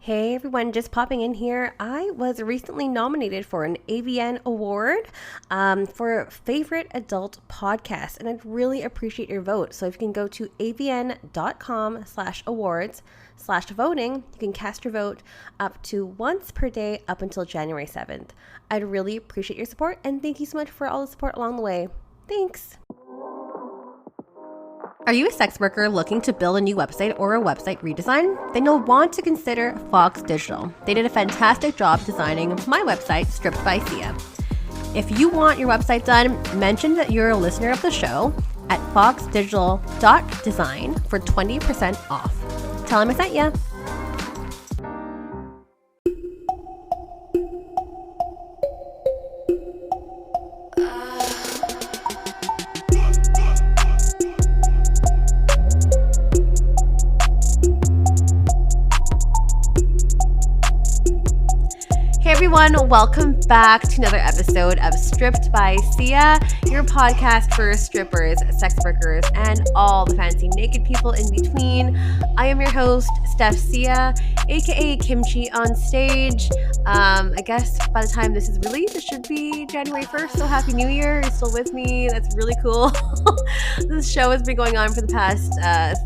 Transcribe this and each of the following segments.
Hey everyone, just popping in here. I was recently nominated for an AVN award for favorite adult podcast, and I'd really appreciate your vote. So if you can go to avn.com/awards/voting, you can cast your vote up to once per day up until January 7th. I'd really appreciate your support, and thank you so much for all the support along the way. Thanks. Are you a sex worker looking to build a new website or a website redesign? Then you'll want to consider Fox Digital. They did a fantastic job designing my website, Stripped by Sia. If you want your website done, mention that you're a listener of the show at foxdigital.design for 20% off. Tell them I sent ya. Everyone, welcome back to another episode of Stripped by Sia, your podcast for strippers, sex workers, and all the fancy naked people in between. I am your host, Steph Sia, aka Kimchi on stage. I guess by the time this is released, it should be January 1st, so Happy New Year. You're still with me. That's really cool. This show has been going on for the past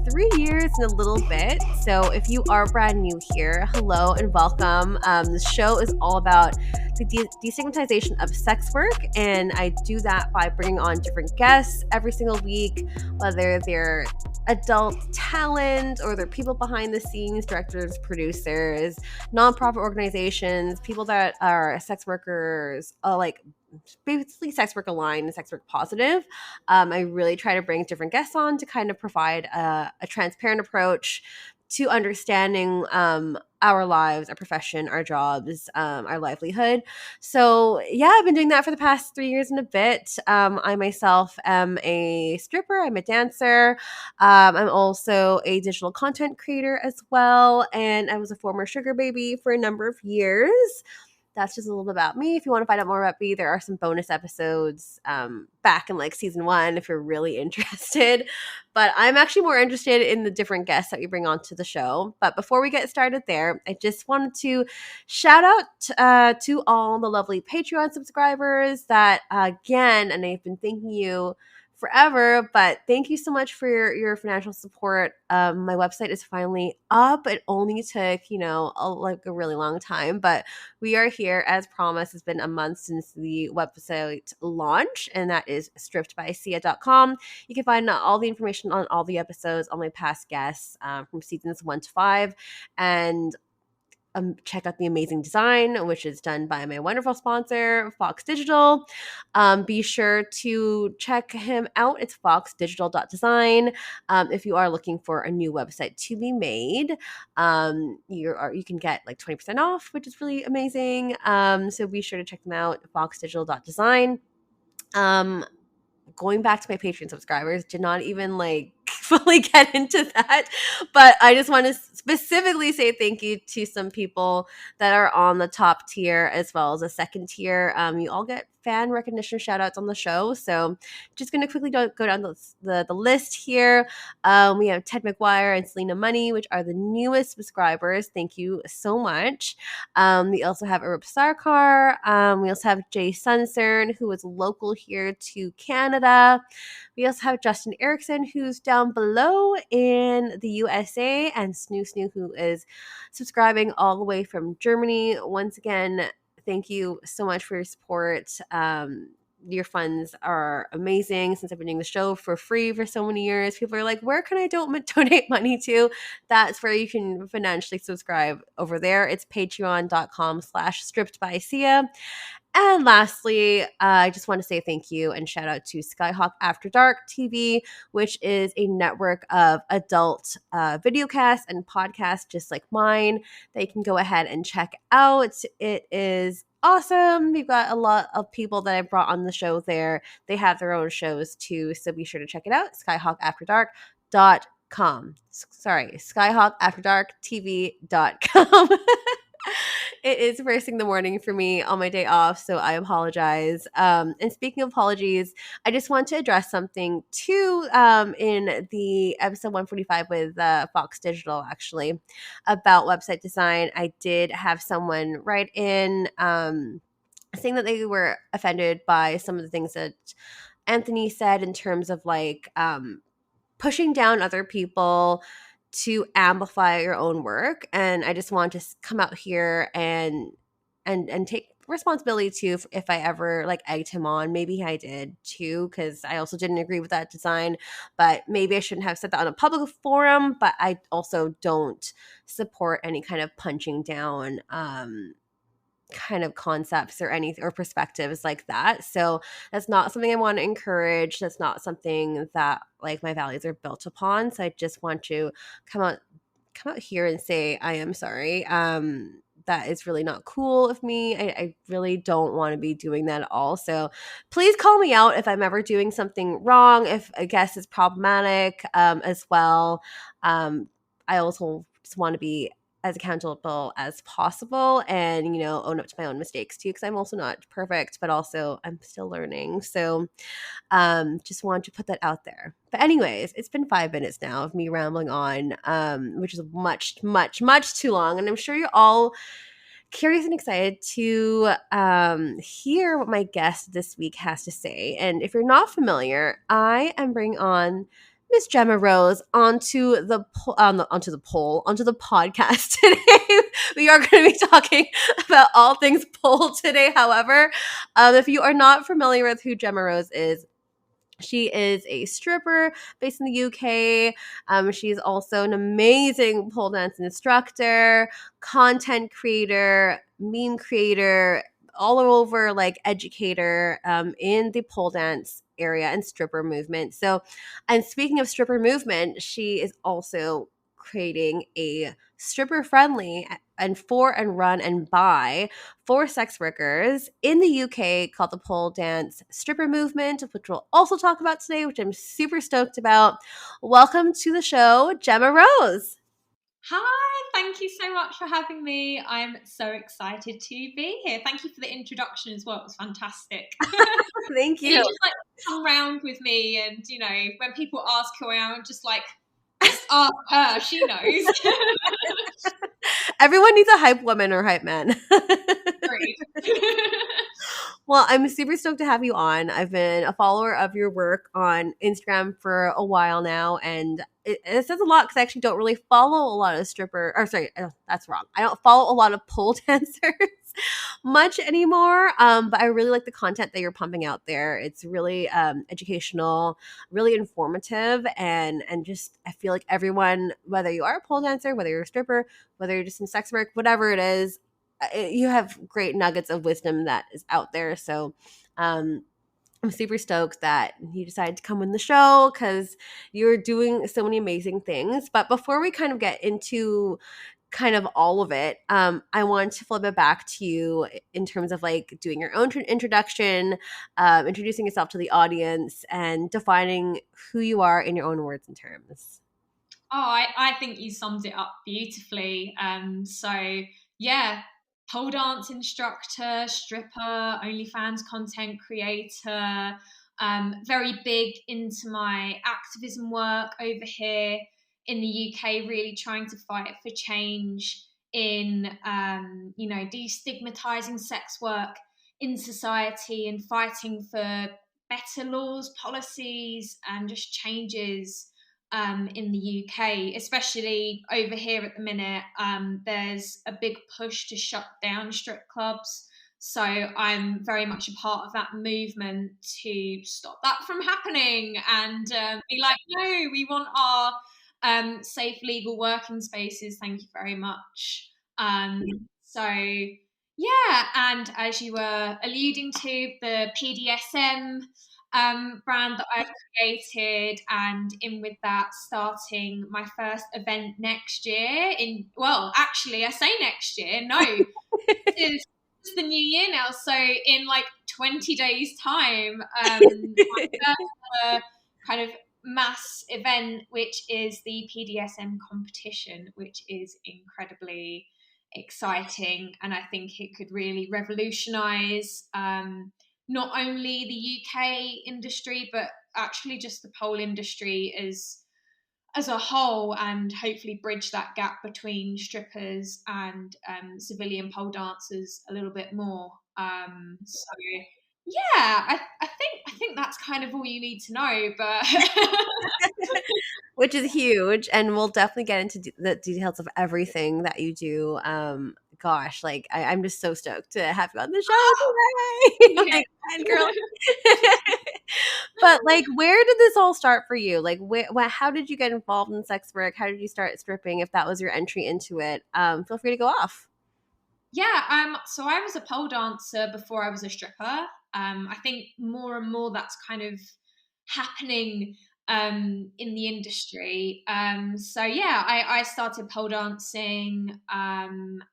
3 years and a little bit, so if you are brand new here, hello and welcome. This show is all about the destigmatization of sex work, and I do that by bringing on different guests every single week, whether they're adult talent or they're people behind the scenes, directors, producers, nonprofit organizations, people that are sex workers, like basically sex work aligned and sex work positive. I really try to bring different guests on to kind of provide a transparent approach to understanding our lives, our profession, our jobs, our livelihood. So yeah, I've been doing that for the past 3 years and a bit. I myself am a stripper. I'm a dancer. I'm also a digital content creator as well. And I was a former sugar baby for a number of years. That's just a little bit about me. If you want to find out more about me, there are some bonus episodes back in like season 1 if you're really interested. But I'm actually more interested in the different guests that we bring onto the show. But before we get started there, I just wanted to shout out to all the lovely Patreon subscribers that, again, and I've been thanking you forever, but thank you so much for your financial support. My website is finally up. It only took, a really long time, but we are here as promised. It's been a month since the website launch, and that is strippedbysia.com. You can find all the information on all the episodes, all my past guests from seasons 1 to 5, and check out the amazing design, which is done by my wonderful sponsor, Fox Digital. Be sure to check him out. It's foxdigital.design. If you are looking for a new website to be made, you can get like 20% off, which is really amazing. So be sure to check them out, foxdigital.design. Going back to my Patreon subscribers, did not even fully get into that, but I just want to specifically say thank you to some people that are on the top tier as well as a second tier. You all get fan recognition shout outs on the show, so just going to quickly go down the list here. We have Ted McGuire and Selena Money, which are the newest subscribers. Thank you so much. We also have Arup Sarkar. We also have Jay Suncern, who is local here to Canada. We also have Justin Erickson, who's down below in the USA, and Snoo Snoo, who is subscribing all the way from Germany. Once again, thank you so much for your support. Your funds are amazing. Since I've been doing the show for free for so many years, people are like, where can I donate money to? That's where you can financially subscribe over there. It's patreon.com/strippedbysia. And lastly, I just want to say thank you and shout out to Skyhawk After Dark TV, which is a network of adult videocasts and podcasts just like mine that you can go ahead and check out. It is awesome. We've got a lot of people that I brought on the show there. They have their own shows too, so be sure to check it out, skyhawkafterdark.com. Sorry, skyhawkafterdarktv.com. It is first thing in the morning for me on my day off, so I apologize. And speaking of apologies, I just want to address something too in the episode 145 with Fox Digital, actually, about website design. I did have someone write in saying that they were offended by some of the things that Anthony said in terms of like pushing down other people to amplify your own work. And I just want to come out here and take responsibility too if I ever like egged him on. Maybe I did too, because I also didn't agree with that design, but maybe I shouldn't have said that on a public forum. But I also don't support any kind of punching down kind of concepts or any or perspectives like that. So that's not something I want to encourage. That's not something that like my values are built upon. So I just want to come out here and say I am sorry. That is really not cool of me. I really don't want to be doing that at all. So please call me out if I'm ever doing something wrong, if a guest is problematic as well. I also just want to be as accountable as possible and, you know, own up to my own mistakes too, because I'm also not perfect, but also I'm still learning. So just wanted to put that out there. But anyways, it's been 5 minutes now of me rambling on, which is much too long. And I'm sure you're all curious and excited to hear what my guest this week has to say. And if you're not familiar, I am bringing on Miss Gemma Rose onto the podcast today. We are going to be talking about all things pole today. However, if you are not familiar with who Gemma Rose is, she is a stripper based in the UK. She's also an amazing pole dance instructor, content creator, meme creator, all over like educator in the pole dance area and stripper movement. So, and speaking of stripper movement, she is also creating a stripper friendly and for and run and buy for sex workers in the UK called the Pole Dance Stripper Movement, which we'll also talk about today, which I'm super stoked about. Welcome to the show, Gemma Rose. Hi, thank you so much for having me. I'm so excited to be here. Thank you for the introduction as well. It was fantastic. Thank You you. just like come round with me, and you know, when people ask who I am, I'm just like, just ask her, she knows. Everyone needs a hype woman or hype man. Great. Well, I'm super stoked to have you on. I've been a follower of your work on Instagram for a while now, and it says a lot because I actually don't really follow a lot of stripper. Or sorry, that's wrong. I don't follow a lot of pole dancers much anymore. But I really like the content that you're pumping out there. It's really educational, really informative, and just I feel like everyone, whether you are a pole dancer, whether you're a stripper, whether you're just in sex work, whatever it is, you have great nuggets of wisdom that is out there. So I'm super stoked that you decided to come on the show because you're doing so many amazing things. But before we kind of get into kind of all of it, I want to flip it back to you in terms of like doing your own introduction, introducing yourself to the audience, and defining who you are in your own words and terms. Oh, I think you summed it up beautifully. So yeah, pole dance instructor, stripper, OnlyFans content creator, very big into my activism work over here in the UK, really trying to fight for change in, you know, destigmatizing sex work in society and fighting for better laws, policies, and just changes in the UK, especially over here at the minute. There's a big push to shut down strip clubs. So I'm very much a part of that movement to stop that from happening and be like, no, we want our safe, legal working spaces. Thank you very much. So yeah, and as you were alluding to, the PDSM brand that I've created, and in with that, starting my first event next year. Well, actually, I say next year. No, it's the new year now. So in like 20 days' time, my first kind of mass event, which is the PDSM competition, which is incredibly exciting, and I think it could really revolutionize not only the UK industry, but actually just the pole industry as a whole, and hopefully bridge that gap between strippers and civilian pole dancers a little bit more. So yeah, I think that's kind of all you need to know. But Which is huge, and we'll definitely get into the details of everything that you do. Gosh, like I'm just so stoked to have you on the show today. yeah. Like, and girl. But like, where did this all start for you? Like, how did you get involved in sex work? How did you start stripping? If that was your entry into it, feel free to go off. Yeah, so I was a pole dancer before I was a stripper. I think more and more that's kind of happening in the industry. So yeah, I started pole dancing, and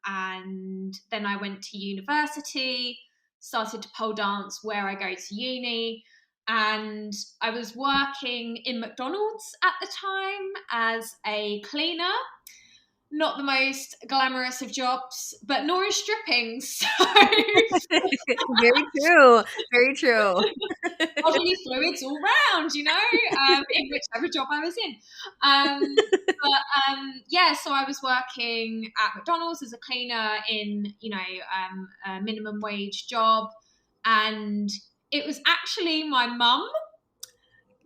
then I went to university, started to pole dance where I go to uni. And I was working in McDonald's at the time as a cleaner, not the most glamorous of jobs, but nor is stripping. So Very true. Very true. bodily fluids all round, in whichever job I was in. Yeah, so I was working at McDonald's as a cleaner in, a minimum wage job. And it was actually my mum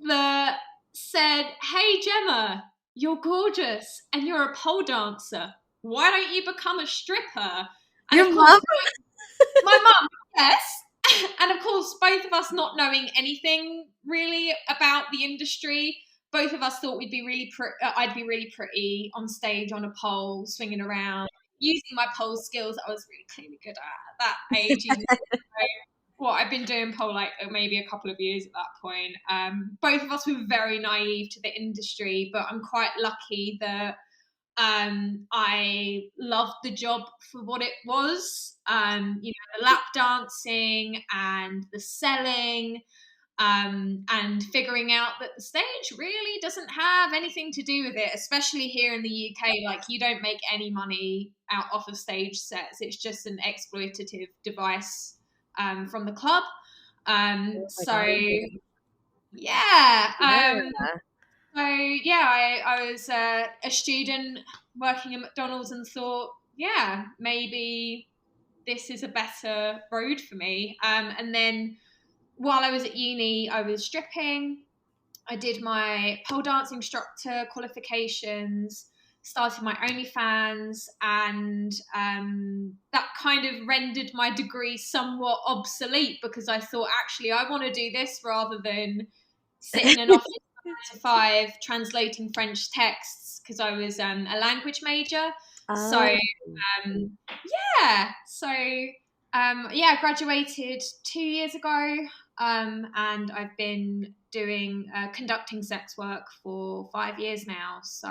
that said, "Hey, Gemma, you're gorgeous and you're a pole dancer. Why don't you become a stripper?" And Your of course, mom? my mum, yes. And of course, both of us not knowing anything really about the industry, both of us thought I'd be really pretty on stage on a pole, swinging around, using my pole skills that I was really clearly good at that age. Even what I've been doing pole like maybe a couple of years at that point. Both of us were very naive to the industry, but I'm quite lucky that I loved the job for what it was. The lap dancing and the selling, and figuring out that the stage really doesn't have anything to do with it, especially here in the UK. Like, you don't make any money out off of stage sets. It's just an exploitative device from the club. Oh my So God. yeah. Yeah. So yeah, I was a student working at McDonald's and thought, yeah, maybe this is a better road for me. And then while I was at uni, I was stripping. I did my pole dance instructor qualifications, started my OnlyFans, and that kind of rendered my degree somewhat obsolete, because I thought, actually, I want to do this rather than sit in an office 9 to 5 translating French texts, because I was a language major. So Oh, yeah, I graduated 2 years ago, and I've been doing conducting sex work for 5 years now. So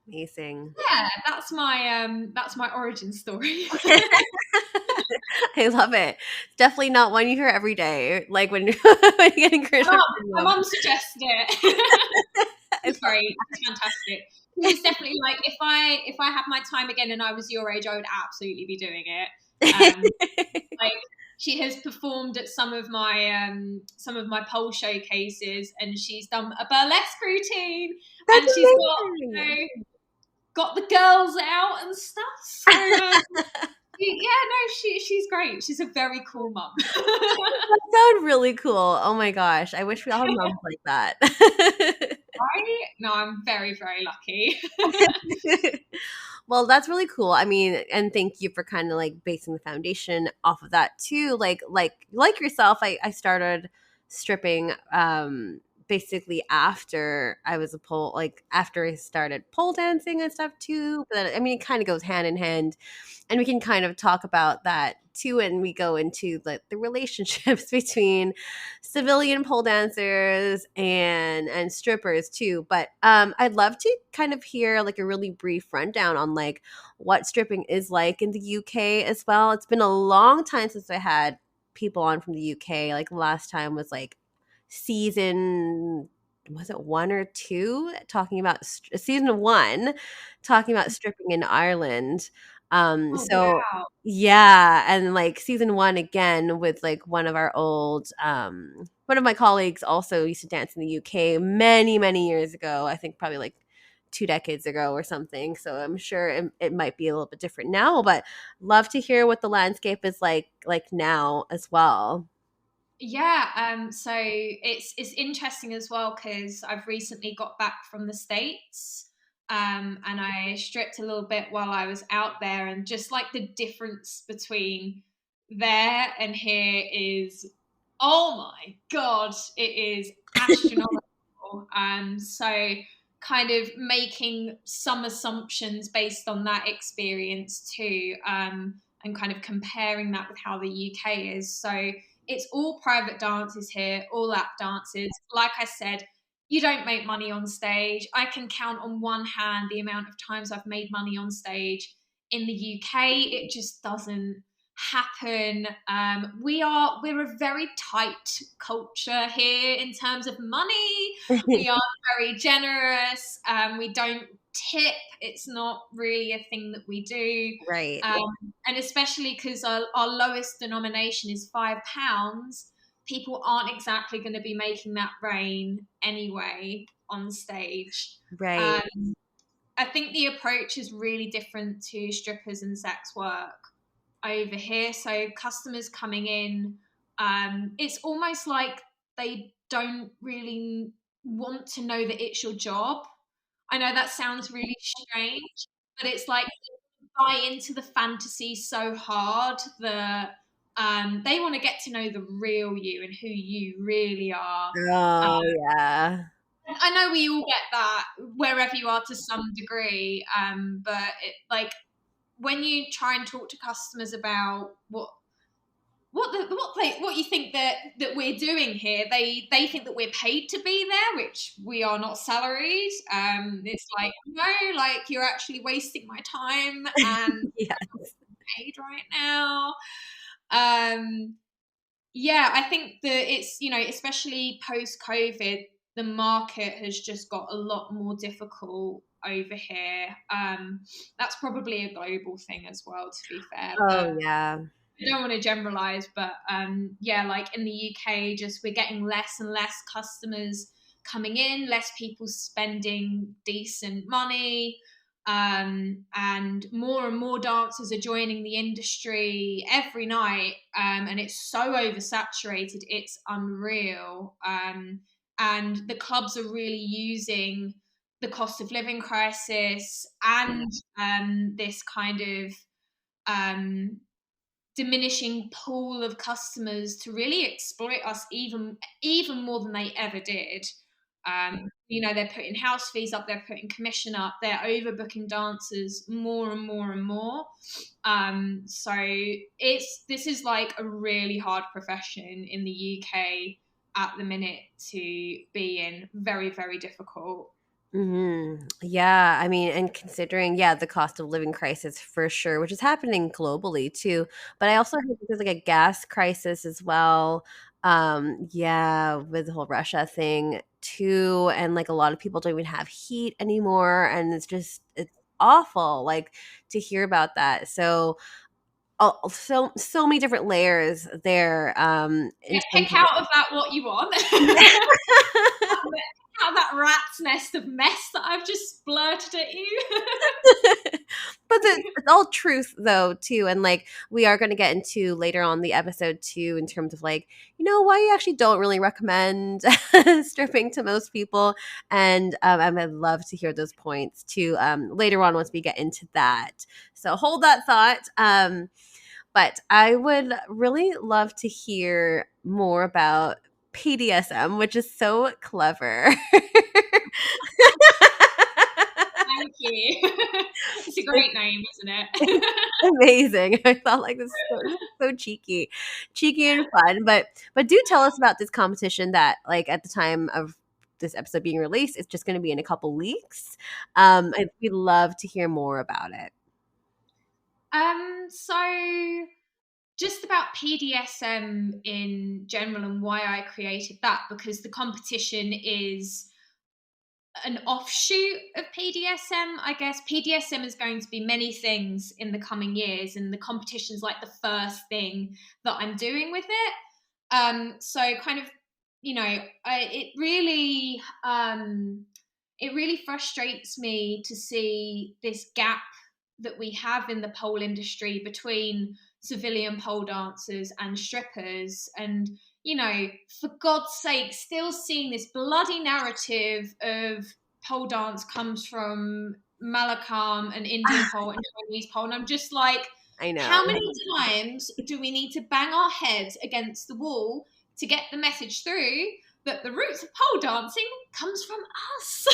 amazing. yeah, that's my origin story. I love it. It's definitely not one you hear every day. Like when when you're getting Christian. My mum suggested it. It's great. It's fantastic. It was definitely like, if I had my time again and I was your age, I would absolutely be doing it. Like, she has performed at some of my pole showcases, and she's done a burlesque routine, That's and she's amazing. got the girls out and stuff. So yeah, no, she's great. She's a very cool mum. That sounds really cool. Oh my gosh. I wish we all had moms like that. Right? No, I'm very, very lucky. Well, that's really cool. I mean, and thank you for kind of like basing the foundation off of that too. Like yourself, I started stripping basically after I was after I started pole dancing and stuff too. But I mean, it kind of goes hand in hand, and we can kind of talk about that too, and we go into the relationships between civilian pole dancers and strippers too. But I'd love to kind of hear like a really brief rundown on like what stripping is like in the UK as well. It's been a long time since I had people on from the UK. Like last time was like season, was it 1 or 2, talking about season 1, talking about stripping in Ireland. Oh, So wow. yeah, and like season one again with like one of our old one of my colleagues also used to dance in the UK many, many years ago. I think probably like 2 decades ago or something. So I'm sure it might be a little bit different now, but love to hear what the landscape is like now as well. Yeah, so it's interesting as well because I've recently got back from the States, and I stripped a little bit while I was out there, and just like the difference between there and here is, oh my God, it is astronomical. So kind of making some assumptions based on that experience too, and kind of comparing that with how the UK is. So it's all private dances here, all lap dances. Like I said, you don't make money on stage. I can count on one hand the amount of times I've made money on stage. In the UK, it just doesn't happen. We're a very tight culture here in terms of money. We are very generous. We don't tip. It's not really a thing that we do. Right. And especially because our lowest denomination is £5, people aren't exactly going to be making that rain anyway on stage. Right. Um, I think the approach is really different to strippers and sex work over here. So customers coming in, it's almost like they don't really want to know that it's your job. I know that sounds really strange, but it's like buy into the fantasy so hard that they want to get to know the real you and who you really are. Oh yeah. I know we all get that wherever you are to some degree, but like when you try and talk to customers about what you think that we're doing here, they think that we're paid to be there, which we are not salaried. It's like, no, like you're actually wasting my time and Yeah. paid right now. Um, yeah, I think that it's, especially post COVID, the market has just got a lot more difficult over here. That's probably a global thing as well, to be fair. Oh But yeah. I don't want to generalize, but yeah, like in the UK, just we're getting less and less customers coming in, less people spending decent money, and more dancers are joining the industry every night, and it's so oversaturated, it's unreal. And the clubs are really using the cost of living crisis and this kind of um, diminishing pool of customers to really exploit us even more than they ever did. They're putting house fees up, they're putting commission up, they're overbooking dancers more and more and more. So this is like a really hard profession in the UK at the minute to be in. Very, very difficult. Yeah, I mean, and considering, yeah, the cost of living crisis for sure, which is happening globally too. But I also heard there's like a gas crisis as well. Yeah, with the whole Russia thing too, and like a lot of people don't even have heat anymore, and it's awful, like to hear about that. So, so many different layers there. In Yeah, terms pick of out of that what you want. Out of that rat's nest of mess that I've just blurted at you. but it's all truth though too, and like we are going to get into later on the episode too in terms of like why you actually don't really recommend stripping to most people, and I'd love to hear those points too later on once we get into that. So hold that thought. But I would really love to hear more about PDSM, which is so clever. Thank you. It's a great name, isn't it? Amazing. I thought like this is so cheeky and fun. But do tell us about this competition that like at the time of this episode being released, it's just going to be in a couple weeks. We'd love to hear more about it. So just about PDSM in general and why I created that, because the competition is an offshoot of PDSM, I guess. PDSM is going to be many things in the coming years, and the competition's like the first thing that I'm doing with it. So kind of, it really frustrates me to see this gap that we have in the pole industry between civilian pole dancers and strippers. And, for God's sake, still seeing this bloody narrative of pole dance comes from Malakam and Indian pole and Chinese pole. And I'm just like, I know. how many times do we need to bang our heads against the wall to get the message through that the roots of pole dancing comes from us?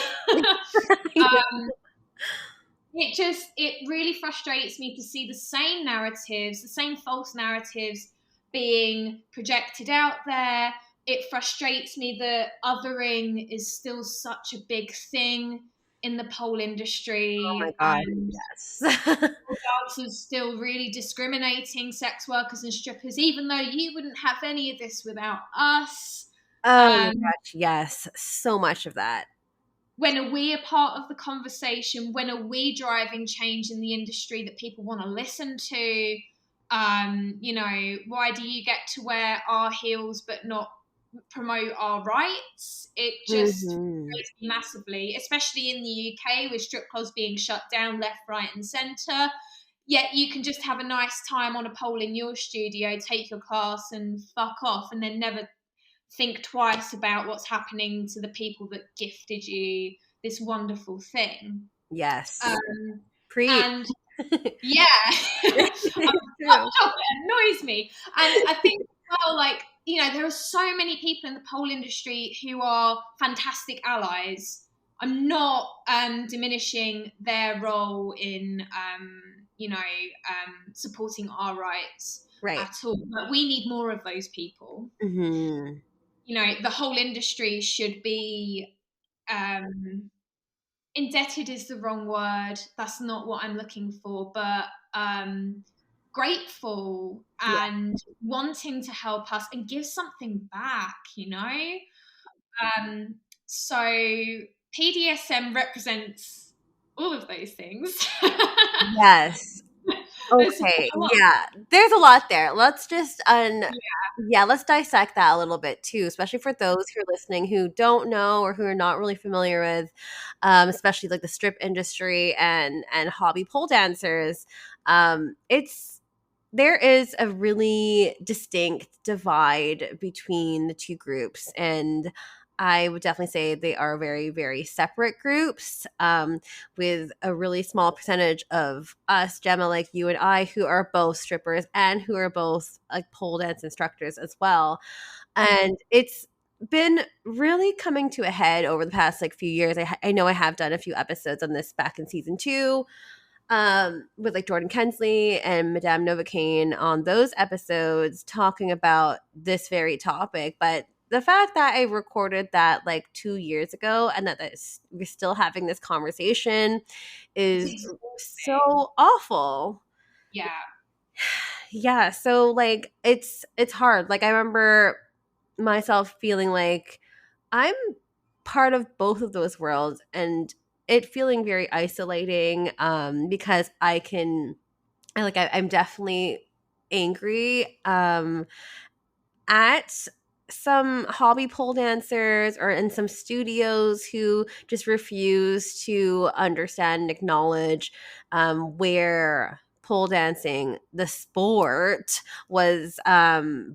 It really frustrates me to see the same narratives, the same false narratives being projected out there. It frustrates me that othering is still such a big thing in the pole industry. Oh my God, And yes. pole dancers still really discriminating sex workers and strippers, even though you wouldn't have any of this without us. Oh my gosh, yes. So much of that. When are we a part of the conversation? When are we driving change in the industry that people want to listen to? Why do you get to wear our heels but not promote our rights? It just frustrates me massively, especially in the UK with strip clubs being shut down left, right, and centre. Yet you can just have a nice time on a pole in your studio, take your class, and fuck off, and then never think twice about what's happening to the people that gifted you this wonderful thing. Yes. And yeah, It's it annoys me. And I think, there are so many people in the pole industry who are fantastic allies. I'm not diminishing their role in, supporting our rights at all. But we need more of those people. Mm-hmm. The whole industry should be indebted is the wrong word. That's not what I'm looking for, but grateful and wanting to help us and give something back, So PDSM represents all of those things. Yes. Okay. Yeah. There's a lot there. Let's just let's dissect that a little bit too, especially for those who are listening who don't know or who are not really familiar with, especially like the strip industry and hobby pole dancers. There is a really distinct divide between the two groups, and I would definitely say they are very, very separate groups, with a really small percentage of us, Gemma, like you and I, who are both strippers and who are both like pole dance instructors as well. And it's been really coming to a head over the past like few years. I know I have done a few episodes on this back in season 2, with like Jordan Kensley and Madame Novocaine on those episodes talking about this very topic. But the fact that I recorded that like 2 years ago and that we're still having this conversation is so awful. Yeah. Yeah. So like it's hard. Like I remember myself feeling like I'm part of both of those worlds and it feeling very isolating, because I'm definitely angry at some hobby pole dancers or in some studios who just refuse to understand and acknowledge where pole dancing, the sport, was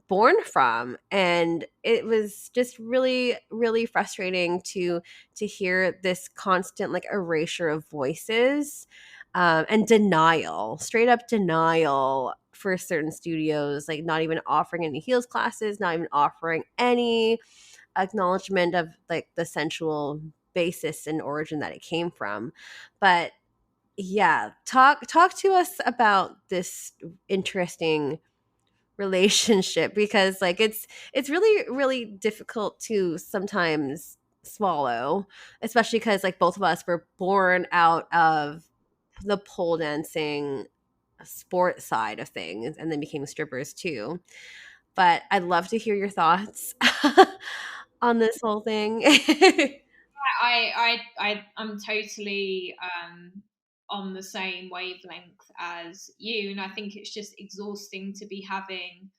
born from. And it was just really, really frustrating to hear this constant like erasure of voices, and denial, straight up denial for certain studios, like not even offering any heels classes, not even offering any acknowledgement of like the sensual basis and origin that it came from. But yeah, talk to us about this interesting relationship, because like it's really, really difficult to sometimes swallow, especially because like both of us were born out of the pole dancing sport side of things and then became strippers too. But I'd love to hear your thoughts on this whole thing. I'm totally on the same wavelength as you, and I think it's just exhausting to be having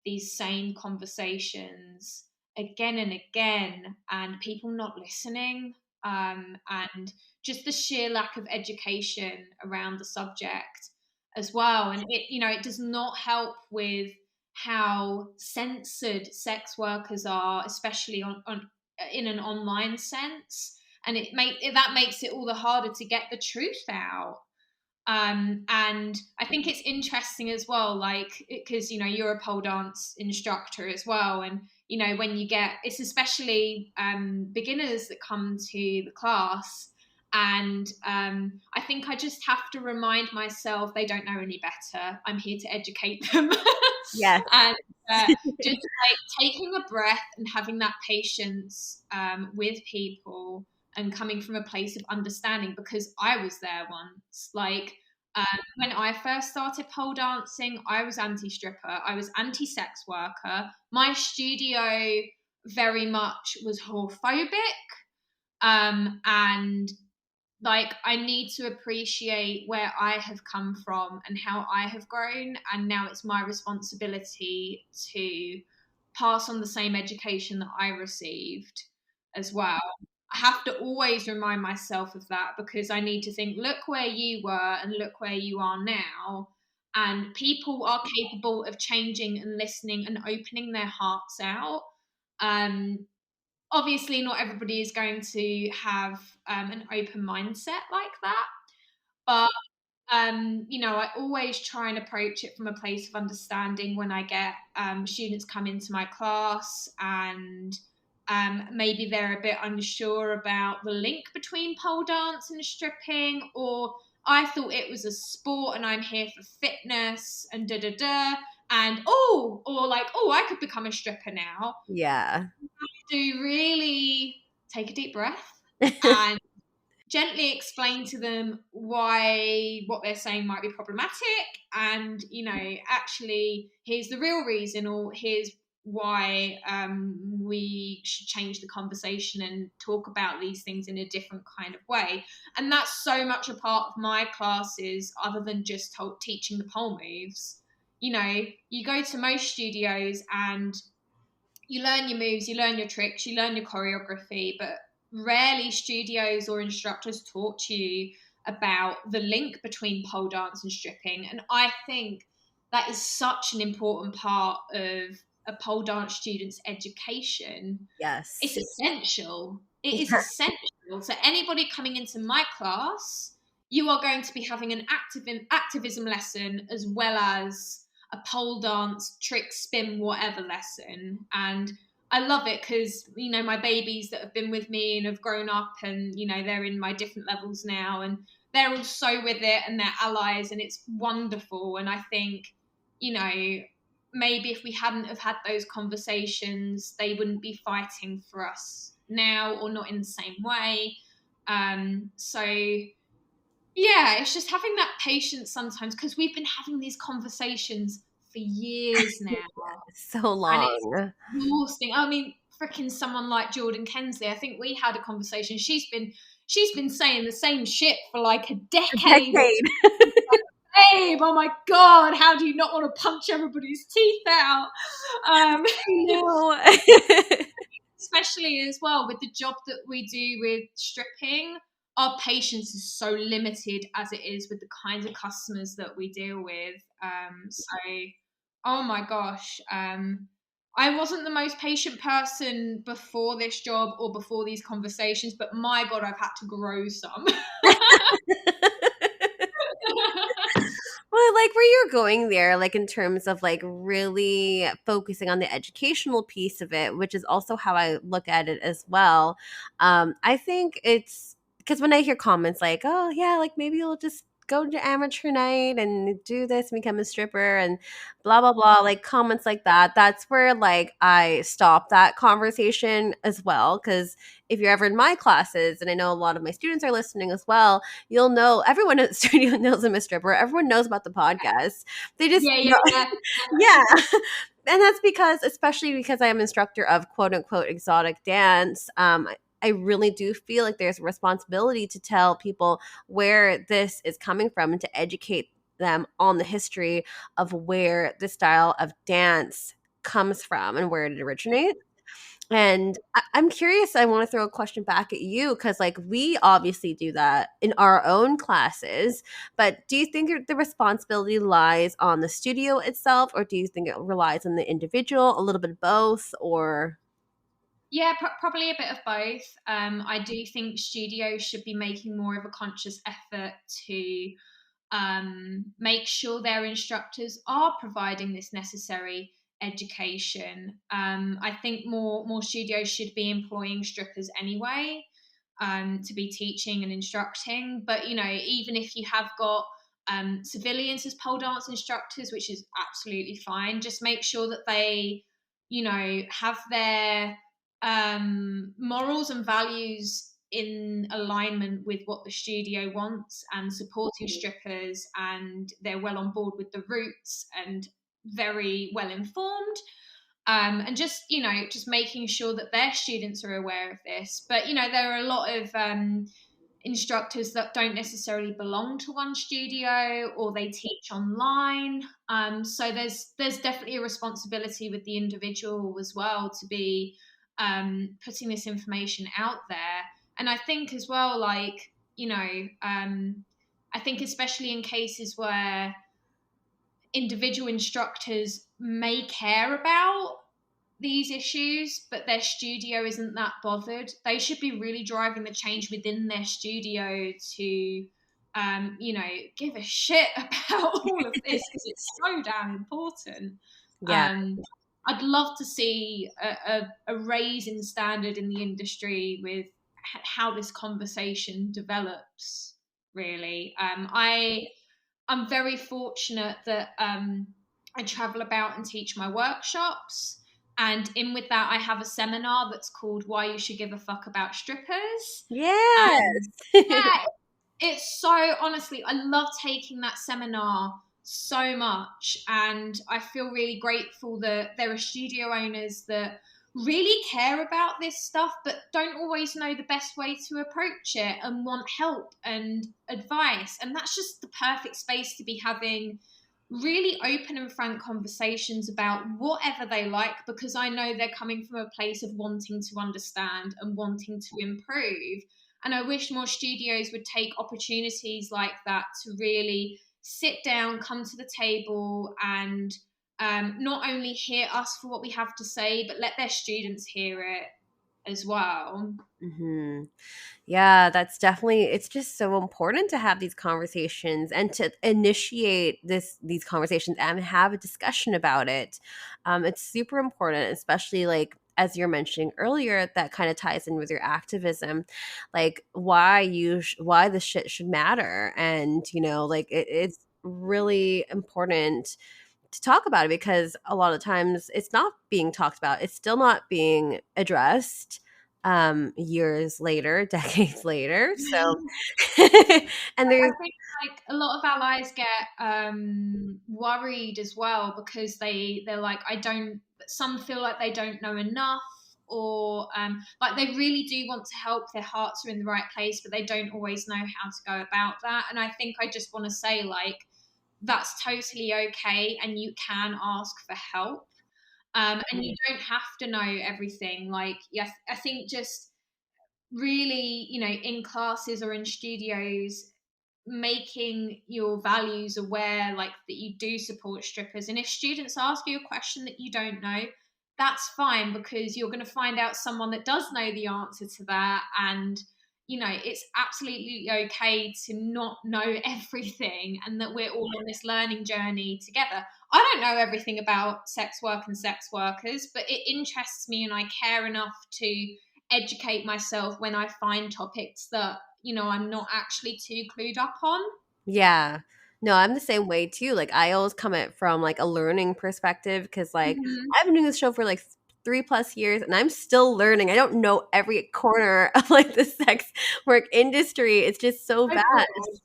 these same conversations again and again, and people not listening, and just the sheer lack of education around the subject as well. And it does not help with how censored sex workers are, especially on in an online sense, and that makes it all the harder to get the truth out. And I think it's interesting as well, like, because you're a pole dance instructor as well, and when you get, it's especially beginners that come to the class, and I think I just have to remind myself they don't know any better. I'm here to educate them. Yes. And just like taking a breath and having that patience with people, and coming from a place of understanding, because I was there once. Like, when I first started pole dancing, I was anti-stripper, I was anti-sex worker. My studio very much was homophobic, and like, I need to appreciate where I have come from and how I have grown, and now it's my responsibility to pass on the same education that I received as well. I have to always remind myself of that, because I need to think, look where you were and look where you are now, and people are capable of changing and listening and opening their hearts out. um Obviously not everybody is going to have an open mindset like that, but I always try and approach it from a place of understanding when I get students come into my class, and maybe they're a bit unsure about the link between pole dance and stripping, or I thought it was a sport and I'm here for fitness and da da da, and or like, I could become a stripper now. Yeah. To really take a deep breath and gently explain to them why what they're saying might be problematic, and actually, here's the real reason, or here's why we should change the conversation and talk about these things in a different kind of way. And that's so much a part of my classes, other than just teaching the pole moves. You go to most studios and you learn your moves, you learn your tricks, you learn your choreography, but rarely studios or instructors taught you about the link between pole dance and stripping. And I think that is such an important part of a pole dance student's education. It's Yes. essential. It is essential. So anybody coming into my class, you are going to be having an activism lesson, as well as a pole dance, trick, spin, whatever lesson. And I love it, because my babies that have been with me and have grown up, and they're in my different levels now, and they're all so with it, and they're allies, and it's wonderful. And I think maybe if we hadn't have had those conversations, they wouldn't be fighting for us now, or not in the same way. So yeah, it's just having that patience sometimes, because we've been having these conversations for years now, So and it's long. exhausting. I mean, freaking someone like Jordan Kensley, I think we had a conversation. She's been saying the same shit for like a A decade. decade. Babe, oh my god, how do you not want to punch everybody's teeth out? No. Especially as well with the job that we do with stripping, our patience is so limited as it is with the kinds of customers that we deal with. So, oh my gosh, I wasn't the most patient person before this job or before these conversations, but my god, I've had to grow some. Well, I like where you're going there, like in terms of like really focusing on the educational piece of it, which is also how I look at it as well. I think it's because when I hear comments like, oh, yeah, like maybe you'll just go to amateur night and do this and become a stripper and blah, blah, blah, like comments like that, that's where like I stop that conversation as well. Because if you're ever in my classes, and I know a lot of my students are listening as well, you'll know everyone at the studio knows I'm a stripper. Everyone knows about the podcast. They just Yeah, know. yeah. Yeah. And that's because, especially because I am instructor of quote unquote exotic dance, I really do feel like there's a responsibility to tell people where this is coming from and to educate them on the history of where the style of dance comes from and where it originates. And I'm curious, I want to throw a question back at you because, like, we obviously do that in our own classes. But do you think the responsibility lies on the studio itself, or do you think it relies on the individual? A little bit of both, or? Yeah, probably a bit of both. I do think studios should be making more of a conscious effort to make sure their instructors are providing this necessary education. I think more studios should be employing strippers anyway, to be teaching and instructing. But you know, even if you have got civilians as pole dance instructors, which is absolutely fine, just make sure that they, you know, have their morals and values in alignment with what the studio wants and supporting strippers, and they're well on board with the roots and very well informed, and just, you know, just making sure that their students are aware of this. But you know, there are a lot of instructors that don't necessarily belong to one studio, or they teach online. So there's definitely a responsibility with the individual as well to be putting this information out there. And I think as well, like, you know, I think especially in cases where individual instructors may care about these issues, but their studio isn't that bothered, they should be really driving the change within their studio to, you know, give a shit about all of this because it's so damn important. Yeah. Um, I'd love to see a raise in standard in the industry with how this conversation develops. Really, I'm very fortunate that I travel about and teach my workshops. And in with that, I have a seminar that's called Why You Should Give a Fuck About Strippers. Yes. And yeah, it's so, honestly, I love taking that seminar so much. And I feel really grateful that there are studio owners that really care about this stuff, but don't always know the best way to approach it and want help and advice. And that's just the perfect space to be having really open and frank conversations about whatever they like, because I know they're coming from a place of wanting to understand and wanting to improve. And I wish more studios would take opportunities like that to really sit down, come to the table, and not only hear us for what we have to say, but let their students hear it as well. Mm-hmm. Yeah, that's definitely, it's just so important to have these conversations and to initiate these conversations and have a discussion about it. It's super important, especially like as you're mentioning earlier, that kind of ties in with your activism, like why this shit should matter. And you know, like it's really important to talk about it because a lot of times it's not being talked about. It's still not being addressed years later, decades later. So and I there's think like a lot of allies get worried as well because they're like, I don't. Some feel like they don't know enough, or like they really do want to help. Their hearts are in the right place, but they don't always know how to go about that. And I think I just want to say, like, that's totally okay, and you can ask for help. And you don't have to know everything. Like, yes, I think just really, you know, in classes or in studios, making your values aware, like that you do support strippers. And if students ask you a question that you don't know, that's fine, because you're going to find out someone that does know the answer to that. And you know, it's absolutely okay to not know everything, and that we're all on this learning journey together. I don't know everything about sex work and sex workers, but it interests me and I care enough to educate myself when I find topics that, you know, I'm not actually too clued up on. yeah. No, I'm the same way too. Like I always come at from like a learning perspective because like Mm-hmm. I've been doing this show for like 3+ years and I'm still learning. I don't know every corner of like the sex work industry. It's just so Oh, vast. God.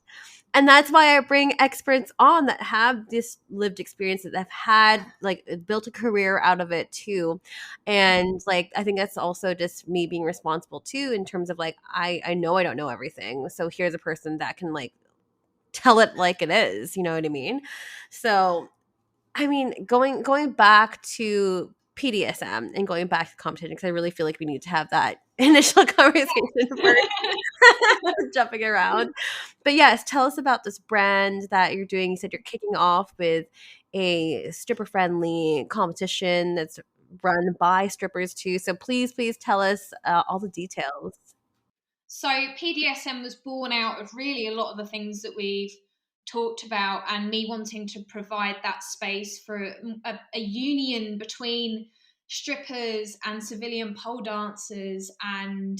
And that's why I bring experts on that have this lived experience, that have had like built a career out of it too. And like I think that's also just me being responsible too, in terms of like I know I don't know everything. So here's a person that can like tell it like it is, you know what I mean? So I mean, going back to PDSM and going back to competition, because I really feel like we need to have that initial conversation first, jumping around. But yes, tell us about this brand that you're doing. You said you're kicking off with a stripper friendly competition that's run by strippers too. So please tell us all the details. So PDSM was born out of really a lot of the things that we've talked about, and me wanting to provide that space for a union between strippers and civilian pole dancers, and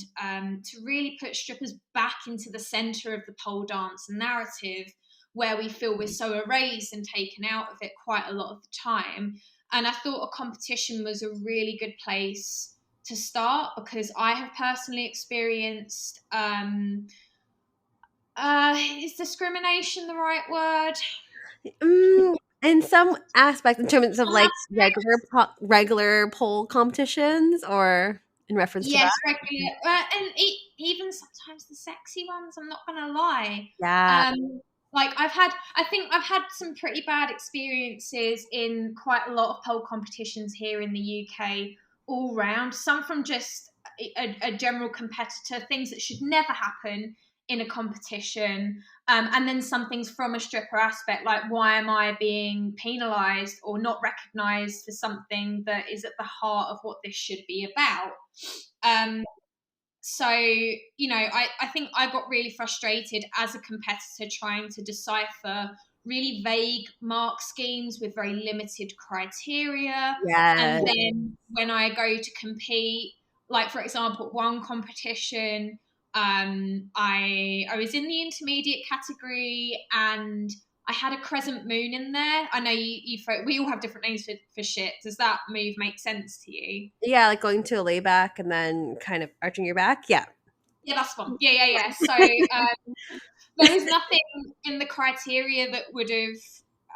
to really put strippers back into the center of the pole dance narrative, where we feel we're so erased and taken out of it quite a lot of the time. And I thought a competition was a really good place to start, because I have personally experienced is discrimination the right word? In some aspects, in terms of like regular pole competitions, or in reference to Yes, that. regular, and even sometimes the sexy ones. I'm not gonna lie. Yeah. Um, like I think I've had some pretty bad experiences in quite a lot of pole competitions here in the UK, all round. Some from just a general competitor, things that should never happen in a competition, and then some things from a stripper aspect, like why am I being penalised or not recognised for something that is at the heart of what this should be about. Um, so, I think I got really frustrated as a competitor trying to decipher really vague mark schemes with very limited criteria. And Yes. then when I go to compete, like for example, one competition, I was in the intermediate category, and I had a crescent moon in there. I know we all have different names for shit. Does that move make sense to you? Yeah, like going to a layback and then kind of arching your back. Yeah. Yeah, that's fun. Yeah. So there was nothing in the criteria that would have,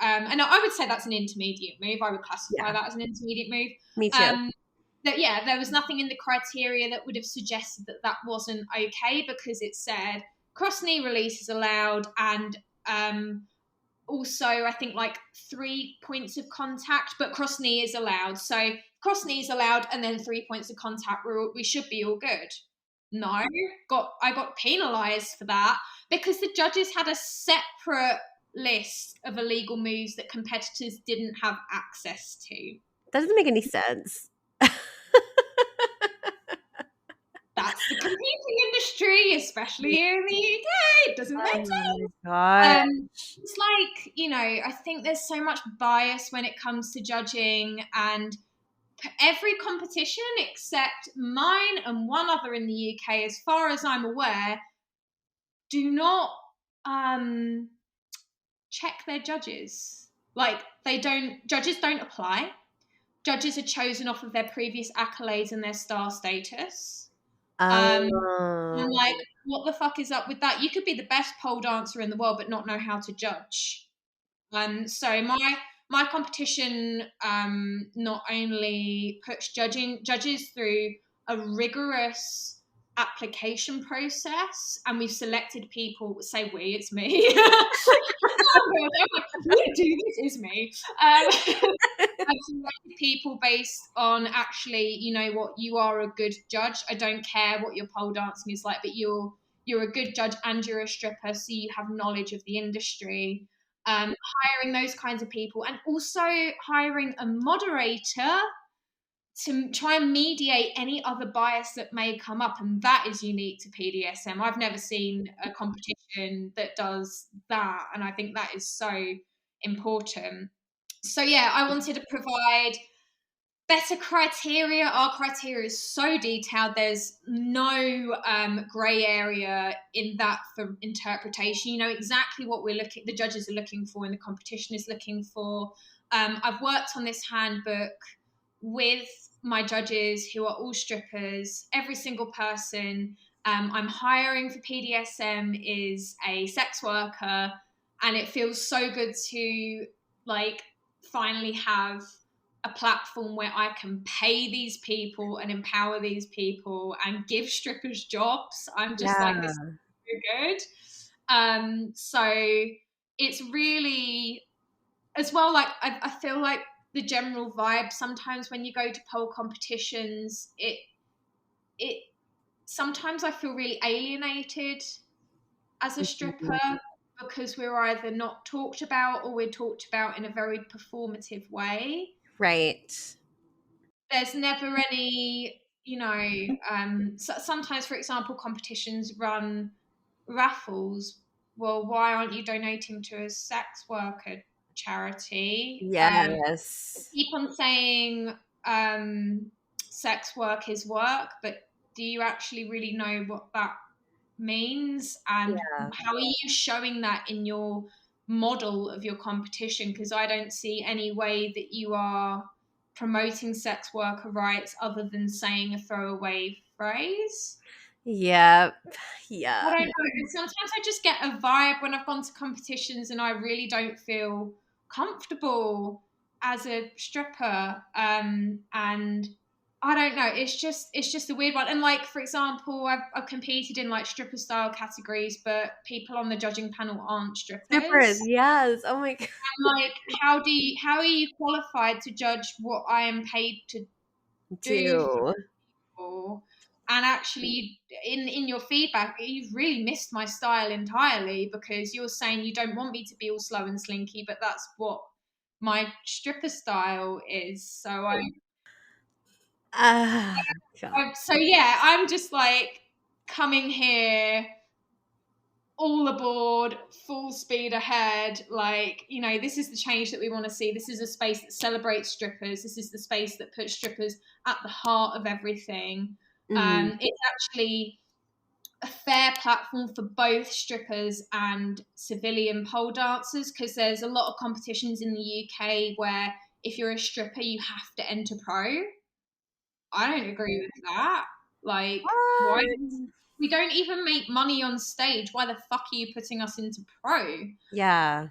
and I would say that's an intermediate move. I would classify Yeah. that as an intermediate move. Me too. Um, there was nothing in the criteria that would have suggested that that wasn't okay, because it said cross knee release is allowed, and also I think like 3 points of contact, but cross knee is allowed. So cross knee is allowed, and then 3 points of contact. We should be all good. No, I got penalised for that, because the judges had a separate list of illegal moves that competitors didn't have access to. That doesn't make any sense. That's the competing industry, especially here in the UK. It doesn't make Oh sense. my god. It's like, I think there's so much bias when it comes to judging, and every competition except mine and one other in the UK, as far as I'm aware, do not check their judges. Like judges don't apply. Judges are chosen off of their previous accolades and their star status. And Oh. like, what the fuck is up with that? You could be the best pole dancer in the world but not know how to judge. So my competition not only puts judges through a rigorous application process, and we've selected people. Say we, it's me. We do this is me. I've selected people based on actually, you know what, you are a good judge. I don't care what your pole dancing is like, but you're a good judge and you're a stripper, so you have knowledge of the industry. Hiring those kinds of people, and also hiring a moderator to try and mediate any other bias that may come up, and that is unique to PDSM. I've never seen a competition that does that, and I think that is so important. So yeah, I wanted to provide better criteria. Our criteria is so detailed. There's no grey area in that for interpretation. You know exactly what the judges are looking for, and the competition is looking for. I've worked on this handbook with my judges, who are all strippers. Every single person I'm hiring for PDSM is a sex worker. And it feels so good to like finally have a platform where I can pay these people and empower these people and give strippers jobs. I'm just like, this is Yeah. so good. So it's really, as well, like I feel like the general vibe sometimes when you go to pole competitions, it sometimes I feel really alienated as a stripper Mhm. because we're either not talked about or we're talked about in a very performative way. Right. There's never any, so sometimes, for example, competitions run raffles. Well, why aren't you donating to a sex worker charity? Yes. Keep on saying sex work is work, but do you actually really know what that means, and Yeah. how are you showing that in your model of your competition? Because I don't see any way that you are promoting sex worker rights other than saying a throwaway phrase. Yep. I Yeah. don't know. And sometimes I just get a vibe when I've gone to competitions and I really don't feel comfortable as a stripper. And I don't know. It's just a weird one. And like, for example, I've competed in like stripper style categories, but people on the judging panel aren't Strippers. strippers. Yes. Oh my God. I'm like, how are you qualified to judge what I am paid to do for Do. people? And actually, in your feedback, you've really missed my style entirely, because you're saying you don't want me to be all slow and slinky, but that's what my stripper style is. Ah, God. So yeah, I'm just like coming here all aboard, full speed ahead. Like, this is the change that we want to see. This is a space that celebrates strippers. This is the space that puts strippers at the heart of everything. Mhm. It's actually a fair platform for both strippers and civilian pole dancers, because there's a lot of competitions in the UK where if you're a stripper, you have to enter pro. I don't agree with that. Like, why? What? We don't even make money on stage. Why the fuck are you putting us into pro? You Yeah.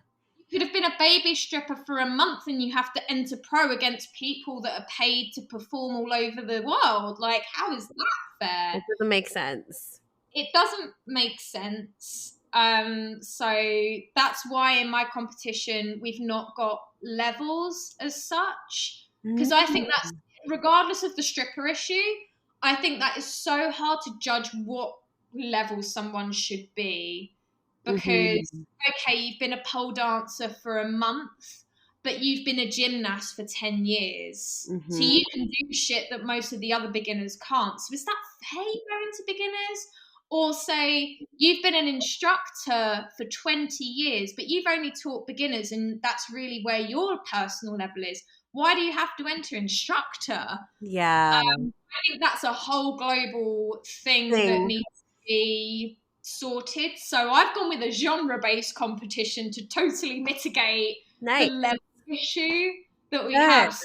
could have been a baby stripper for a month and you have to enter pro against people that are paid to perform all over the world. Like, how is that fair? It doesn't make sense. It doesn't make sense. So that's why in my competition we've not got levels as such, because I think that's, Mm. regardless of the stripper issue, I think that is so hard to judge what level someone should be. Because Mhm. okay, you've been a pole dancer for a month, but you've been a gymnast for 10 years, so Mhm. you can do shit that most of the other beginners can't. So is that fair going to beginners? Or say you've been an instructor for 20 years, but you've only taught beginners, and that's really where your personal level is. Why do you have to enter instructor? Yeah. I think that's a whole global thing that Thing. needs to be sorted. So I've gone with a genre-based competition to totally mitigate the Nice. level issue that we Good. have. So,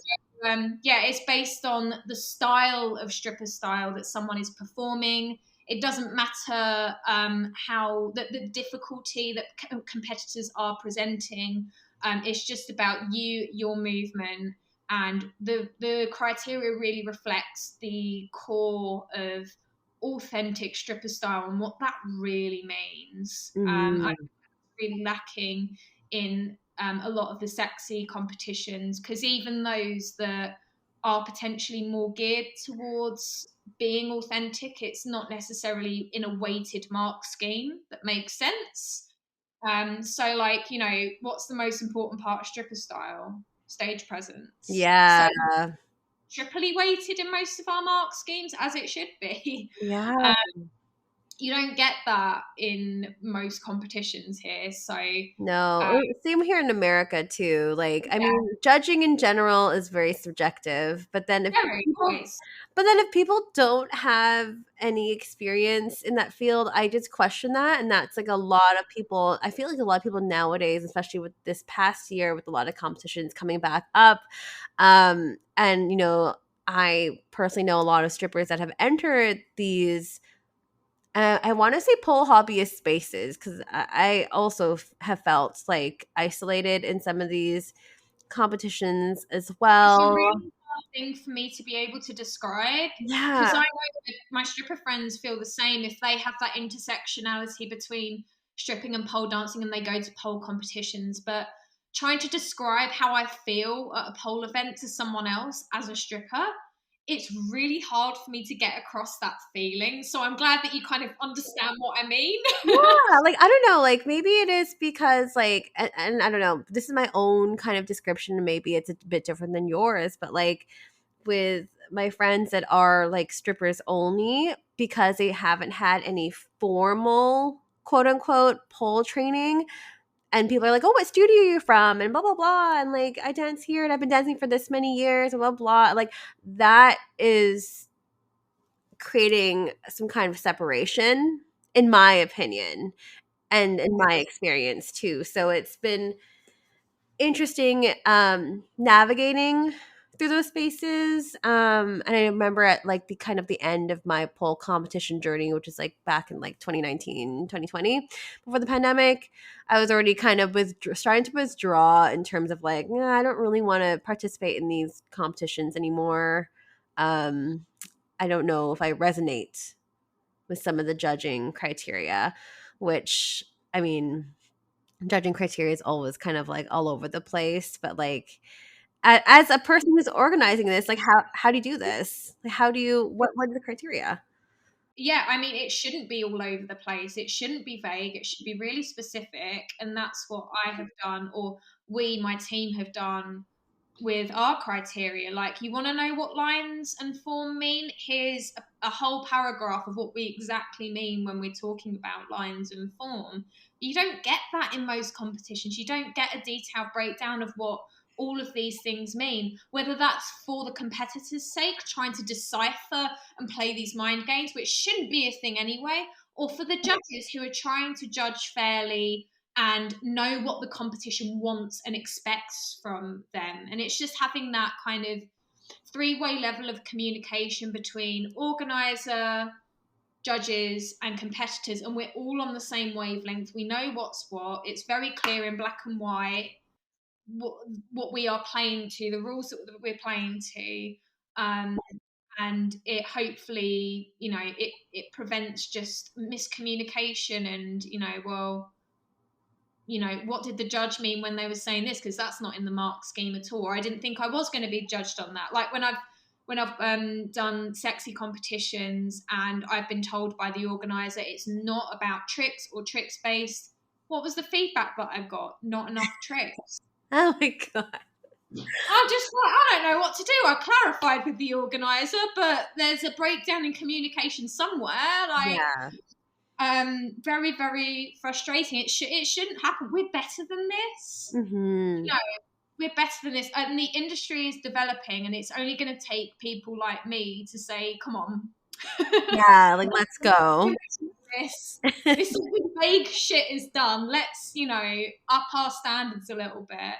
yeah, it's based on the style of stripper style that someone is performing. It doesn't matter how the difficulty that competitors are presenting. It's just about you, your movement, and the criteria really reflects the core of authentic stripper style and what that really means. I Mhm. really lacking in a lot of the sexy competitions, because even those that are potentially more geared towards being authentic, it's not necessarily in a weighted mark scheme that makes sense. So like, what's the most important part of stripper style? Stage presence. So Yeah. triply weighted in most of our mark schemes, as it should be. Yeah. You don't get that in most competitions here. So No, same here in America too. Like, I yeah, mean, judging in general is very subjective, but then if very people nice. but then if people don't have any experience in that field, I just question that, and that's like a lot of people. I feel like a lot of people nowadays, especially with this past year with a lot of competitions coming back up, and I personally know a lot of strippers that have entered these I want to say pole hobbyist spaces because I also have felt like isolated in some of these competitions as It's a well. really hard thing for me to be able to describe Yeah. because I know that my stripper friends feel the same if they have that intersectionality between stripping and pole dancing and they go to pole competitions. But trying to describe how I feel at a pole event to someone else as a stripper, it's really hard for me to get across that feeling. So I'm glad that you kind of understand what I mean. Yeah, like I don't know, like maybe it is because like and I don't know, this is my own kind of description and maybe it's a bit different than yours, but like with my friends that are like strippers only because they haven't had any formal quote unquote pole training and people are like, "Oh, what studio are you from?" and blah blah blah and like I dance here and I've been dancing for this many years and blah blah. Like that is creating some kind of separation in my opinion and in my experience too. So it's been interesting navigating through those spaces. And I remember at like the kind of the end of my pole competition journey, which is like back in like 2019, 2020, before the pandemic, I was already kind of starting to withdraw in terms of like, nah, I don't really want to participate in these competitions anymore. Um, I don't know if I resonate with some of the judging criteria, which I mean, judging criteria is always kind of like all over the place. But like, as a person who's organizing this, like, how do you do this? Like, how do you what are the criteria? Yeah, I mean, it shouldn't be all over the place. It shouldn't be vague. It should be really specific. And that's what I have done, or we, my team, have done with our criteria. Like, you want to know what lines and form mean? Here's a whole paragraph of what we exactly mean when we're talking about lines and form. You don't get that in most competitions. You don't get a detailed breakdown of what all of these things mean, whether that's for the competitor's sake, trying to decipher and play these mind games, which shouldn't be a thing anyway, or for the judges who are trying to judge fairly and know what the competition wants and expects from them. And it's just having that kind of three-way level of communication between organizer, judges, and competitors, and we're all on the same wavelength. We know what's what. It's very clear in black and white what, what we are playing to, the rules that we're playing to. And it hopefully, it prevents just miscommunication and, what did the judge mean when they were saying this? Because that's not in the mark scheme at all. Or I didn't think I was going to be judged on that. Like when I've done sexy competitions and I've been told by the organizer it's not about tricks or tricks based. What was the feedback that I got? Not enough tricks. Oh my god. I'm just like, I don't know what to do. I clarified with the organizer, but there's a breakdown in communication somewhere. Like, Yeah. very, very frustrating. It shouldn't happen. We're better than this. Mm-hmm. No, we're better than this. And the industry is developing, and it's only going to take people like me to say, "Come on, Yeah, like let's go. this this vague shit is done. Let's up our standards a little bit."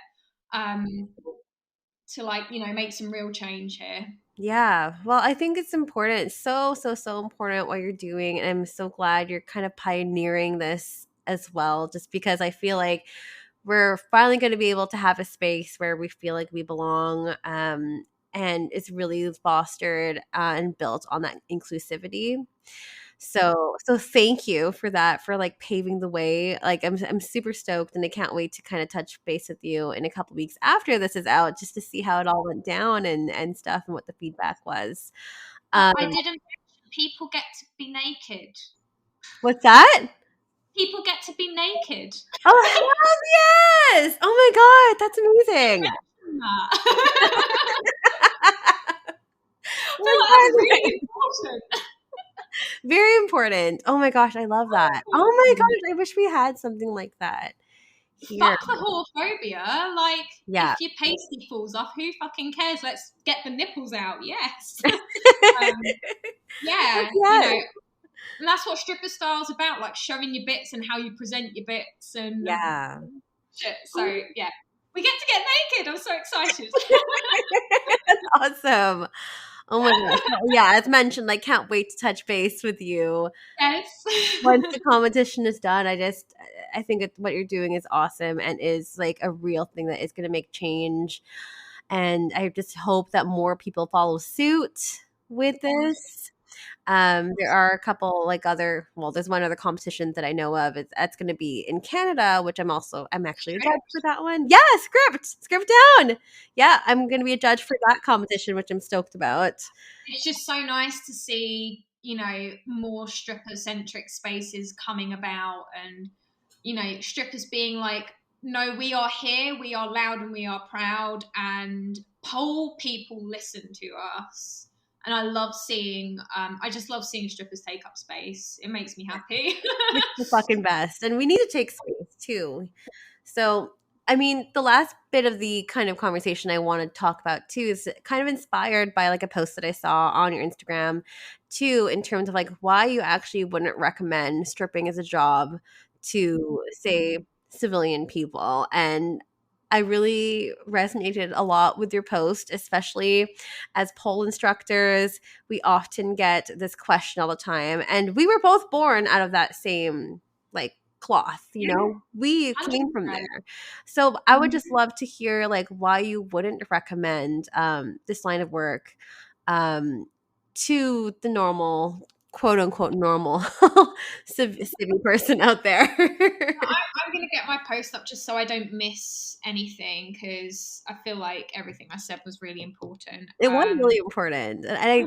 To make some real change here. Yeah. Well, I think it's important. It's so, so, so important what you're doing. And I'm so glad you're kind of pioneering this as well, just because I feel like we're finally going to be able to have a space where we feel like we belong. And it's really fostered and built on that inclusivity. So thank you for that, for like paving the way. Like I'm super stoked and I can't wait to kind of touch base with you in a couple weeks after this is out just to see how it all went down and stuff and what the feedback was. I Um, didn't mention people get to be naked. what's that? People get to be naked. Oh hell yes! Oh my god, that's amazing. I Oh feel my like that's god. really important. Very important. Oh my gosh, I love that. Oh my gosh, I wish we had something like that here. Fuck the whorophobia. Like, Yeah. if your pasty falls off, who fucking cares? Let's get the nipples out. Yes. Yeah, Yes. and that's what stripper style's about, like showing your bits and how you present your bits and Yeah. shit. So yeah, we get to get naked. I'm so excited. Awesome. Oh my gosh. So, yeah, as mentioned, like can't wait to touch base with you Yes. once the competition is done. I think what you're doing is awesome and is like a real thing that is going to make change. And I just hope that more people follow suit with this. There are a couple like there's one other competition that I know of. That's going to be in Canada, which I'm actually a judge for that one. Yeah, script down. Yeah, I'm going to be a judge for that competition, which I'm stoked about. It's just so nice to see, more stripper centric spaces coming about, and strippers being like, no, we are here, we are loud and we are proud, and pole people listen to us. And I just love seeing strippers take up space. It makes me happy. It's the fucking best. And we need to take space too. So, I mean, the last bit of the kind of conversation I want to talk about too is kind of inspired by like a post that I saw on your Instagram too, in terms of like why you actually wouldn't recommend stripping as a job to, say, civilian people. And I really resonated a lot with your post, especially as pole instructors. We often get this question all the time. And we were both born out of that same like cloth, we came from 100%. there. So I would just love to hear like why you wouldn't recommend this line of work to the normal, quote unquote normal civvy person out there. I'm going to get my post up just so I don't miss anything, because I feel like everything I said was really important. It was really important, and I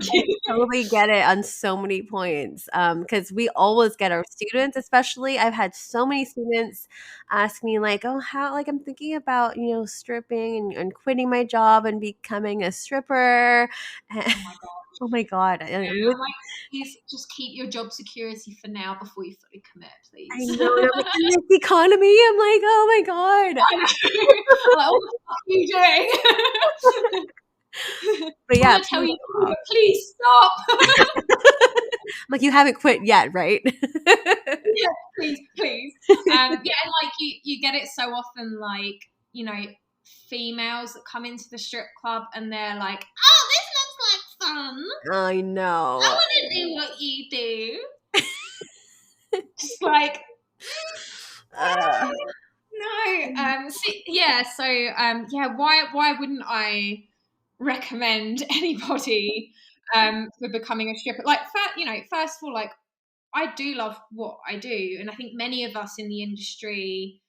totally get it on so many points, because we always get our students, especially I've had so many students ask me like, "Oh, how like I'm thinking about, stripping and quitting my job and becoming a stripper." Oh my god. Oh my god. Yeah, And I'm like, please just keep your job security for now before you fully commit, I please. know, and I'm like, in this economy, I'm like, "Oh my god." I know. I'm like, what the fuck are you doing? But I yeah, want to tell please you, stop. please stop. I'm like, "You haven't quit yet, right?" Yeah, please. Yeah, and like you get it so often, like, females that come into the strip club and they're like, oh, this looks like fun. I I know. want to do what you do. Just like, Uh, no. Why wouldn't I recommend anybody for becoming a stripper? Like, first of all, like, I do love what I do, and I think many of us in the industry,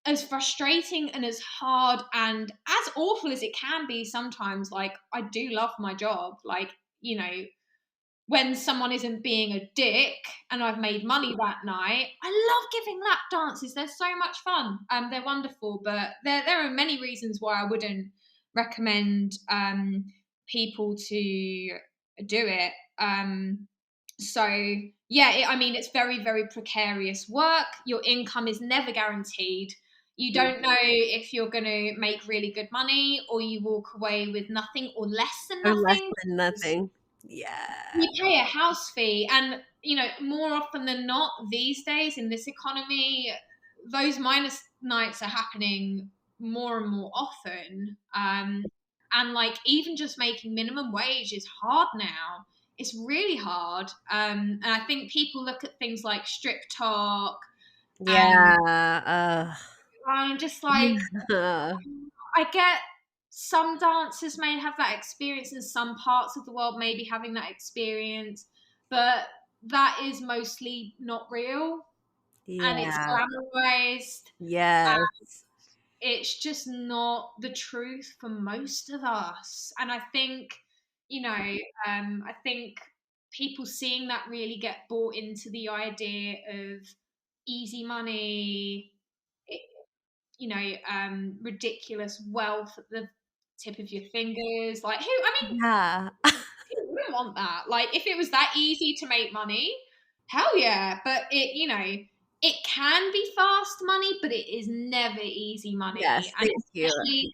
as frustrating and as hard and as awful as it can be sometimes, like, I do love my job. Like, when someone isn't being a dick and I've made money that night, I love giving lap dances. They're so much fun. They're wonderful, but there are many reasons why I wouldn't recommend people to do it. So yeah, I mean, it's very, very precarious work. Your income is never guaranteed. You don't know if you're going to make really good money, or you walk away with nothing or less than or less nothing. than nothing. Yeah. You pay a house fee, and more often than not these days in this economy, those minus nights are happening more and more often. And like, even just making minimum wage is hard now. It's really hard. And I think people look at things like strip talk, and Yeah. I'm just like, Uh, I get some dancers may have that experience in some parts of the world, maybe having that experience, but that is mostly not real, and it's yeah. glamorized. Yes. It's just not the truth for most of us. And I think, I think people seeing that really get bought into the idea of easy money, ridiculous wealth at the tip of your fingers. Like, Yeah. who wouldn't want that? Like, if it was that easy to make money, hell yeah. But it can be fast money, but it is never easy money. Yes. And Thank you.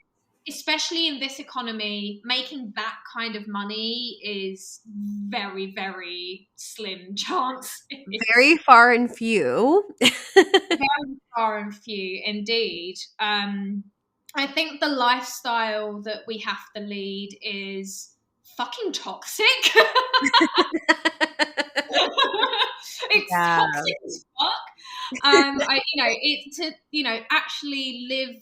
especially in this economy, making that kind of money is very, very slim chance. Very far and few. Very far and few indeed. I think the lifestyle that we have to lead is fucking toxic. It's Yeah. toxic as fuck. It's to, actually live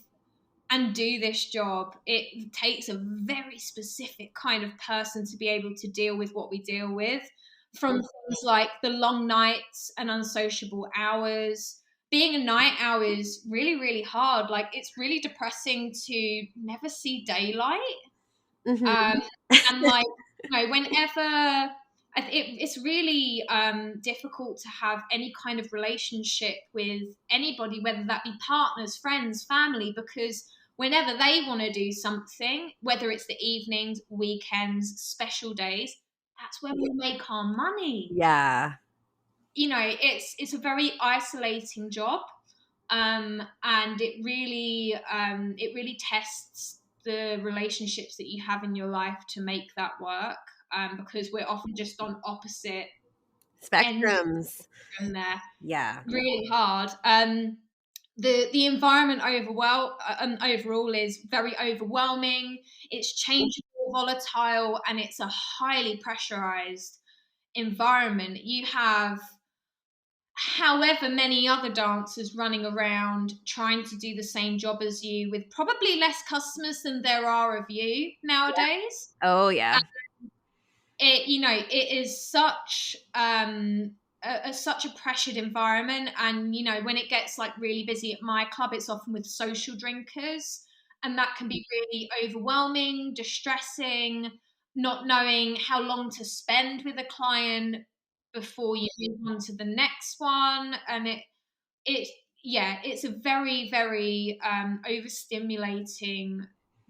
and do this job, it takes a very specific kind of person to be able to deal with what we deal with, from things like the long nights and unsociable hours. Being a night owl is really, really hard. Like, it's really depressing to never see daylight. Mm-hmm. And like, whenever it's really difficult to have any kind of relationship with anybody, whether that be partners, friends, family, because whenever they want to do something, whether it's the evenings, weekends, special days, that's where we make our money. Yeah. It's a very isolating job, and it really tests the relationships that you have in your life to make that work, because we're often just on opposite ends Spectrums. from there. Yeah. Really hard. The environment overall is very overwhelming. It's changeable, volatile, and it's a highly pressurized environment. You have however many other dancers running around trying to do the same job as you, with probably less customers than there are of you nowadays. Oh, yeah. It is such such a pressured environment, and when it gets like really busy at my club, it's often with social drinkers, and that can be really overwhelming, distressing, not knowing how long to spend with a client before you move on to the next one. And it yeah, it's a very, very overstimulating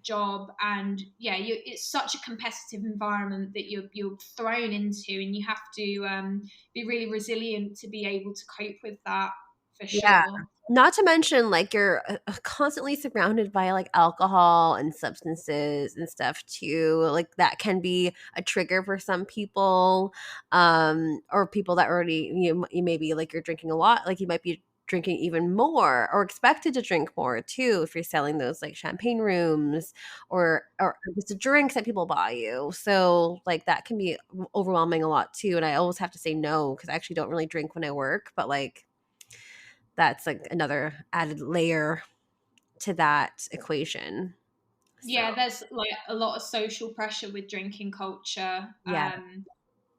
job, and it's such a competitive environment that you're thrown into, and you have to be really resilient to be able to cope with that, for Yeah. sure. Not to mention, like, you're constantly surrounded by like alcohol and substances and stuff too. Like, that can be a trigger for some people, or people that already you maybe like you're drinking a lot. Like, you might be drinking even more or expected to drink more too if you're selling those like champagne rooms or just the drinks that people buy you. So like that can be overwhelming a lot too. And I always have to say no because I actually don't really drink when I work, but like that's like another added layer to that equation. So, Yeah, there's like a lot of social pressure with drinking culture, yeah.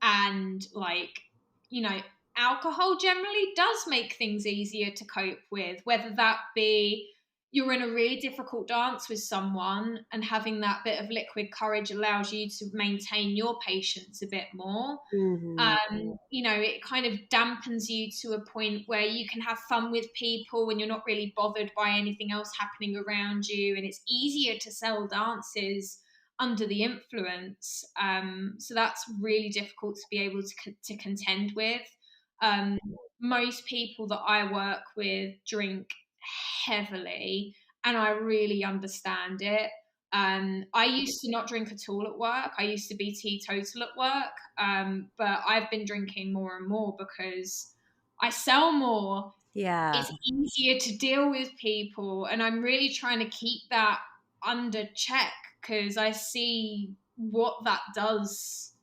and like, you know alcohol generally does make things easier to cope with, whether that be you're in a really difficult dance with someone, and having that bit of liquid courage allows you to maintain your patience a bit more. Mhm. It kind of dampens you to a point where you can have fun with people and you're not really bothered by anything else happening around you. And it's easier to sell dances under the influence. So that's really difficult to be able to contend with. Um, Most people that I work with drink heavily, and I really understand it. I used to not drink at all at work. I used to be teetotal at work, but I've been drinking more and more because I sell more. Yeah. It's easier to deal with people, and I'm really trying to keep that under check because I see what that does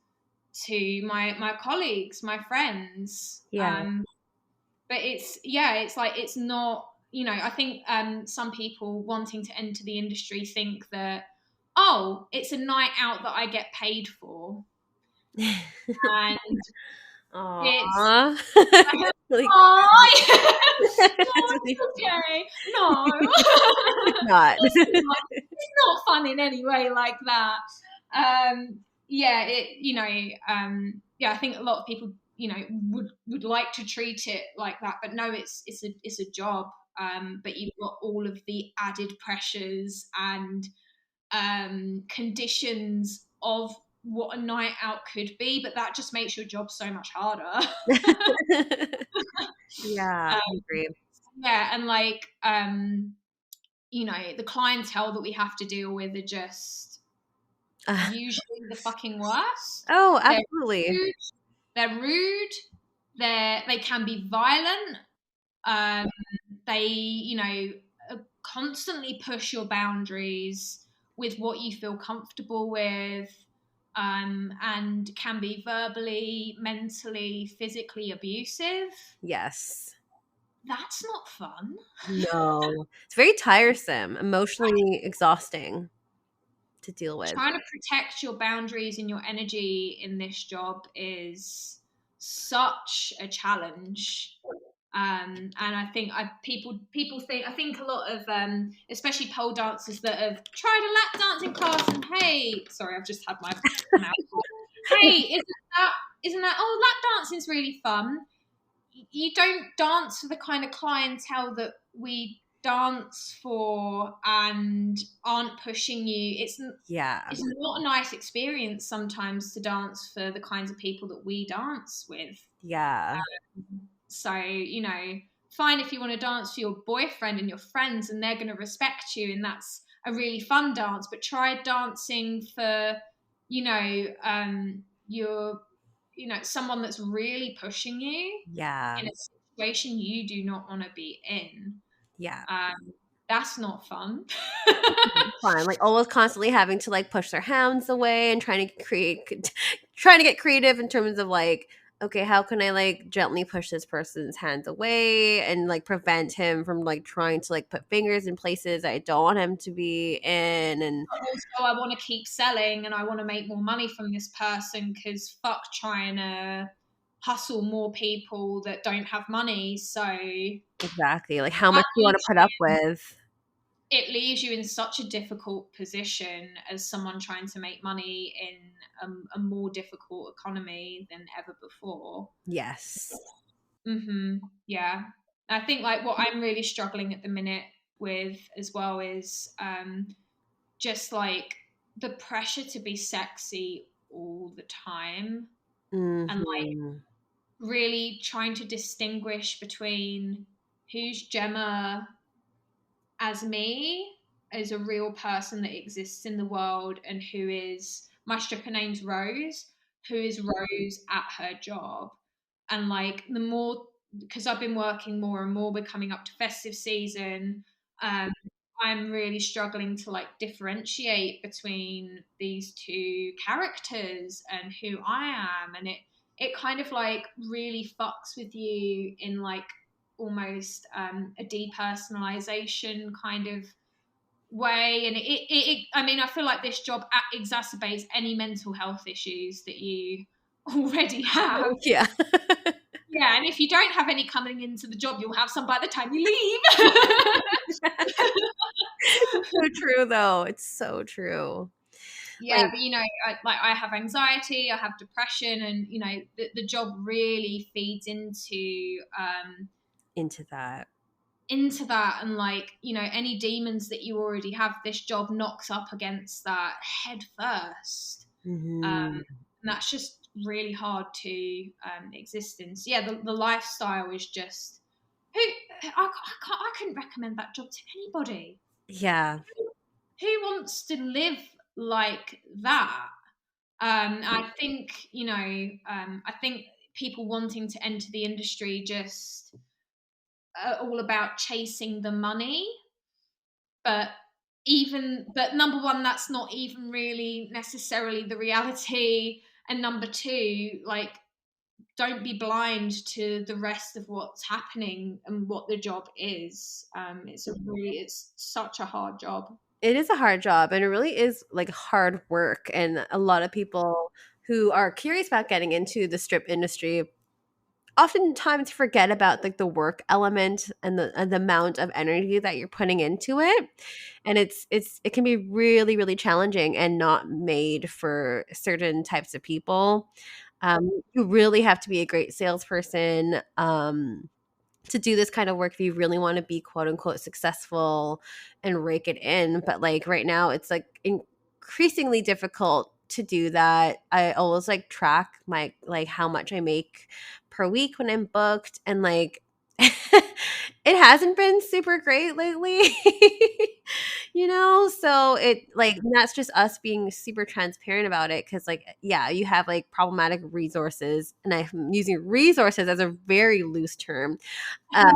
to my colleagues, my friends. Yeah. But it's like, it's not, I think some people wanting to enter the industry think that, oh, it's a night out that I get paid for, and it's Aw. Like, oh no, it's it's really okay, no. not. It's not fun in any way like that. Yeah, I think a lot of people, would like to treat it like that, but no, it's a job. But you've got all of the added pressures and conditions of what a night out could be, but that just makes your job so much harder. Yeah, I agree. Yeah, and like, the clientele that we have to deal with are just usually the fucking worst. Oh, They're absolutely. rude. They're rude. They can be violent. Um, they, constantly push your boundaries with what you feel comfortable with. and can be verbally, mentally, physically abusive. Yes. That's not fun. No. It's very tiresome, emotionally exhausting to deal with. Trying to protect your boundaries and your energy in this job is such a challenge. And I think people think, I think a lot of especially pole dancers that have tried a lap dancing class, and hey, sorry, I've just had my mouth full. Hey, isn't that oh, lap dancing's really fun. You don't dance for the kind of clientele that we dance for and aren't pushing you. Yeah. It's not a nice experience sometimes to dance for the kinds of people that we dance with. Yeah. So, fine if you want to dance for your boyfriend and your friends and they're going to respect you and that's a really fun dance, but try dancing for, your, someone that's really pushing you Yeah. in a situation you do not want to be in. Yeah. That's not fun. Fun. Like always constantly having to like push their hands away and trying to get creative in terms of like, okay, how can I like gently push this person's hands away and like prevent him from like trying to like put fingers in places I don't want him to be in. And Also, I want to keep selling and I want to make more money from this person because fuck trying to hustle more people that don't have money. So exactly, like how much that do you want to put up with? it leaves you in such a difficult position as someone trying to make money in a more difficult economy than ever before. Yes. Yeah. I think like what I'm really struggling at the minute with as well is just like the pressure to be sexy all the time and like Mm-hmm. really trying to distinguish between who's Gemma as me, as a real person that exists in the world, and who is my stripper name's Rose, who is Rose at her job. And like the more, because I've been working more and more, we're coming up to festive season. Um, I'm really struggling to like differentiate between these two characters and who I am, and it kind of like really fucks with you in like almost a depersonalization kind of way. And I mean, I feel like this job exacerbates any mental health issues that you already have. Yeah. Yeah, and if you don't have any coming into the job, you'll have some by the time you leave. So true though. It's so true. Yeah, Like but I have anxiety, I have depression, and the job really feeds into that. and like any demons that you already have, this job knocks up against that head first. Mm-hmm. And that's just really hard to exist in. So yeah, the lifestyle is just I couldn't recommend that job to anybody. Yeah. Who wants to live like that? I think I think people wanting to enter the industry just all about chasing the money, but number one, that's not even really necessarily the reality, and number two, like, don't be blind to the rest of what's happening and what the job is. It's such a hard job. It is a hard job and it really is like hard work. And a lot of people who are curious about getting into the strip industry oftentimes forget about like the work element and the amount of energy that you're putting into it. And it can be really, really challenging and not made for certain types of people. You really have to be a great salesperson. To do this kind of work if you really want to be quote unquote successful and rake it in. But like right now, it's like increasingly difficult to do that. I always like track my like how much I make per week when I'm booked, and like it hasn't been super great lately. So it like that's just us being super transparent about it, because like yeah, you have like problematic resources, and I'm using resources as a very loose term, uh,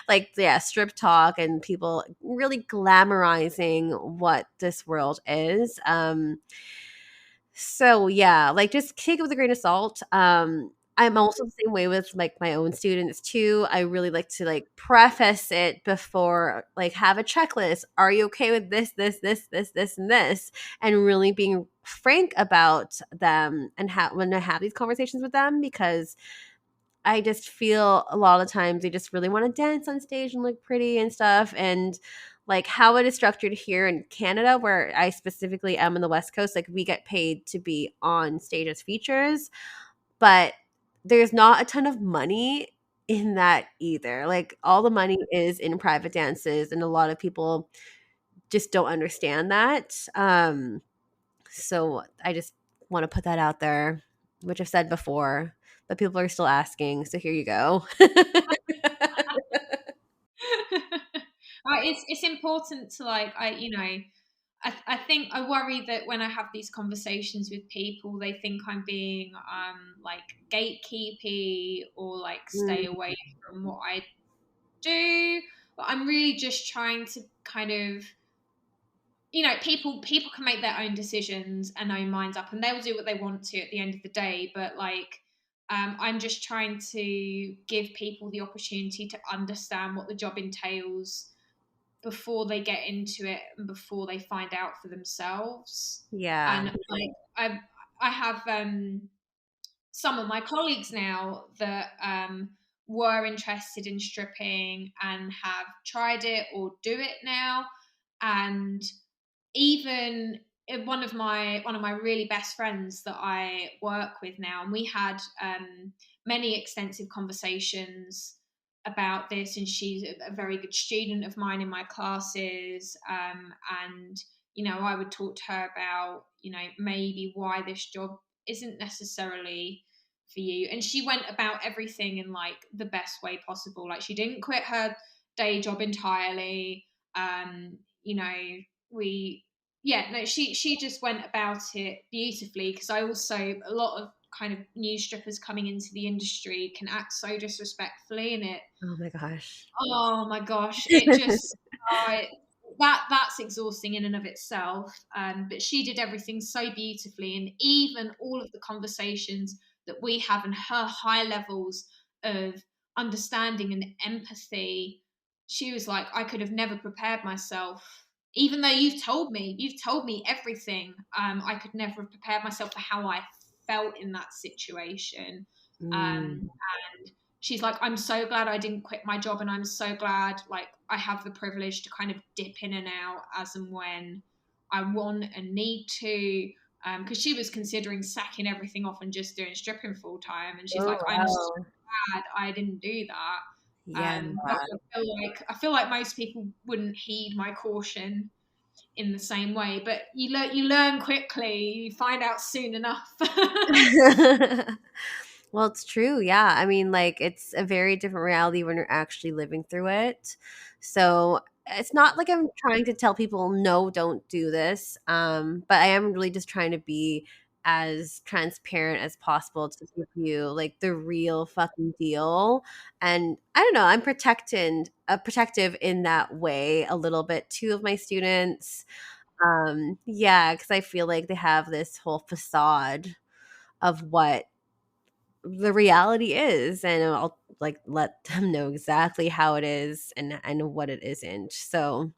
like yeah, strip talk and people really glamorizing what this world is. So yeah, like just take it with a grain of salt. I'm also the same way with like my own students too. I really like to like preface it before, like have a checklist. Are you okay with this, and this? And really being frank about them and when I have these conversations with them, because I just feel a lot of times they just really want to dance on stage and look pretty and stuff. And like how it is structured here in Canada, where I specifically am on the West Coast, like we get paid to be on stage as features, but there's not a ton of money in that either. Like all the money is in private dances, and a lot of people just don't understand that. So I just want to put that out there, which I've said before, but people are still asking. So here you go. It's important to like I think I worry that when I have these conversations with people, they think I'm being like gatekeepy or like stay Mm, away from what I do. But I'm really just trying to kind of, people can make their own decisions and own minds up, and they'll do what they want to at the end of the day. But like, I'm just trying to give people the opportunity to understand what the job entails before they get into it and before they find out for themselves. yeah. And like, I have some of my colleagues now that were interested in stripping and have tried it or do it now. And even one of my really best friends that I work with now, and we had many extensive conversations about this. And she's a very good student of mine in my classes, and I would talk to her about maybe why this job isn't necessarily for you. And she went about everything in like the best way possible. Like she didn't quit her day job entirely. You know, we yeah no she just went about it beautifully, because I also, a lot of kind of new strippers coming into the industry can act so disrespectfully, and it, Oh my gosh. oh my gosh, it just that's exhausting in and of itself. But she did everything so beautifully, and even all of the conversations that we have and her high levels of understanding and empathy, she was like, I could have never prepared myself. Even though you've told me everything, I could never have prepared myself for how I felt in that situation. Mm. And she's like, I'm so glad I didn't quit my job, and I'm so glad like I have the privilege to kind of dip in and out as and when I want and need to. Because she was considering sacking everything off and just doing stripping full time, and she's Oh like, I'm so wow. glad I didn't do that. Yeah. But I feel like most people wouldn't heed my caution in the same way. But you learn quickly, you find out soon enough. Well, it's true. Yeah. I mean, like, it's a very different reality when you're actually living through it. So it's not like I'm trying to tell people, no, don't do this. But I am really just trying to be as transparent as possible to give you like the real fucking deal. And I don't know, I'm protective in that way a little bit too of my students. Yeah, because I feel like they have this whole facade of what the reality is, and I'll like let them know exactly how it is and what it isn't. So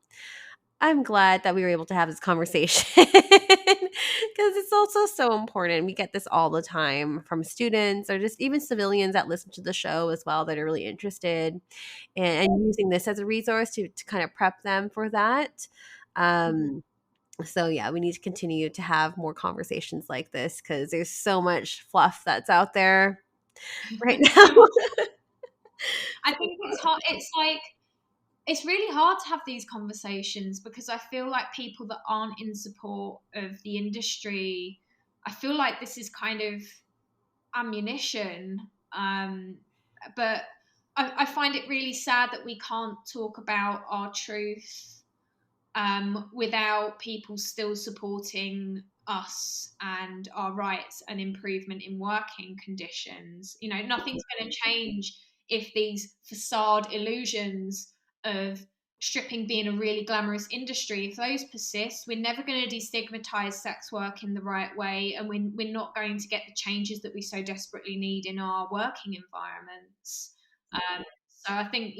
I'm glad that we were able to have this conversation because it's also so important. We get this all the time from students or just even civilians that listen to the show as well that are really interested and using this as a resource to kind of prep them for that. Um, so yeah, we need to continue to have more conversations like this because there's so much fluff that's out there right now. I think it's hard. It's like, it's really hard to have these conversations, because I feel like people that aren't in support of the industry, I feel like this is kind of ammunition. Um, but I find it really sad that we can't talk about our truth without people still supporting us and our rights and improvement in working conditions. Nothing's going to change if these facade illusions of stripping being a really glamorous industry, if those persist, we're never going to destigmatize sex work in the right way, and we're not going to get the changes that we so desperately need in our working environments. So I think,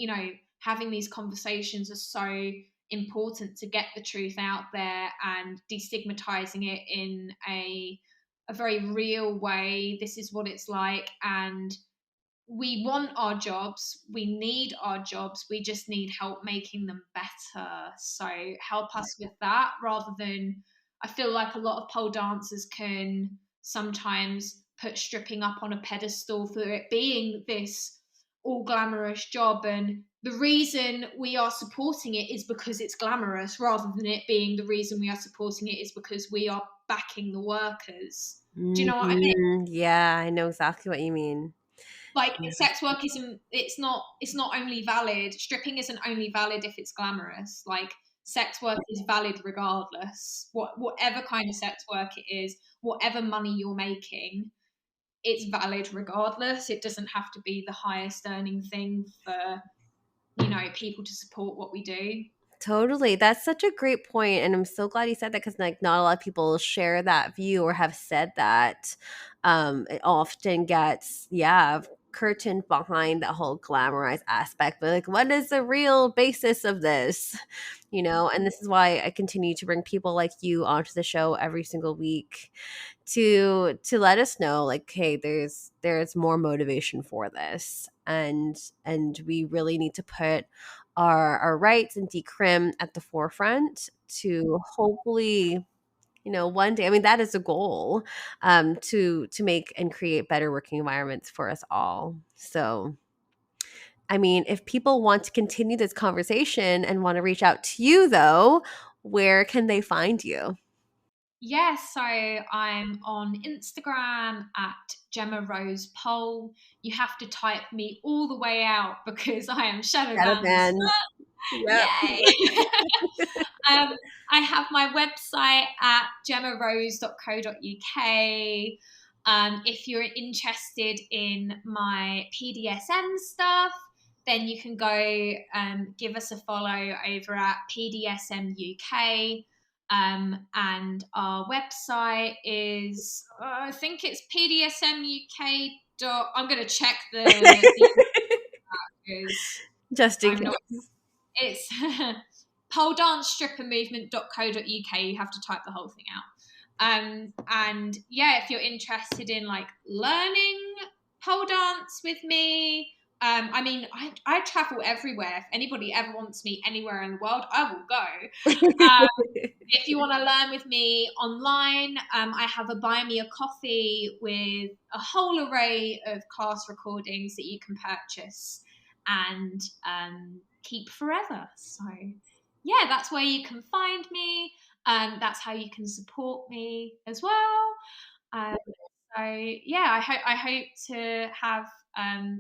having these conversations are so important to get the truth out there and destigmatizing it in a very real way. This is what it's like, and we want our jobs, we need our jobs, we just need help making them better. So help us with that, rather than, I feel like a lot of pole dancers can sometimes put stripping up on a pedestal for it being this all glamorous job, and the reason we are supporting it is because it's glamorous, rather than it being the reason we are supporting it is because we are backing the workers. Do you know what I mean? Yeah, I know exactly what you mean. Like, sex work isn't, it's not only valid, stripping isn't only valid if it's glamorous. Like, sex work is valid regardless, whatever kind of sex work it is, whatever money you're making, it's valid regardless. It doesn't have to be the highest earning thing for people to support what we do. Totally. That's such a great point, and I'm so glad you said that, because like not a lot of people share that view or have said that. It often gets curtained behind that whole glamorized aspect, but like, what is the real basis of this? And this is why I continue to bring people like you onto the show every single week to let us know, like, hey, there's more motivation for this, and we really need to put our rights and decrim at the forefront to hopefully, one day, I mean, that is a goal, to make and create better working environments for us all. So I mean, if people want to continue this conversation and want to reach out to you, though, where can they find you? Yeah, so I'm on Instagram at Gemma Rose Pole. You have to type me all the way out because I am shadow Shadow banned. ban. Yep. Yay! I have my website at gemmarose.co.uk. If you're interested in my PDSM stuff, then you can go give us a follow over at PDSMUK. And our website is, I think it's PDSMUK. I'm going to check the because Just in I'm case. not. It's poledancestrippermovement.co.uk. You have to type the whole thing out. And yeah, if you're interested in like learning pole dance with me, I mean, I travel everywhere. If anybody ever wants me anywhere in the world, I will go. If you want to learn with me online, I have a buy me a coffee with a whole array of class recordings that you can purchase and keep forever. So yeah, that's where you can find me. That's how you can support me as well. So yeah, I hope to have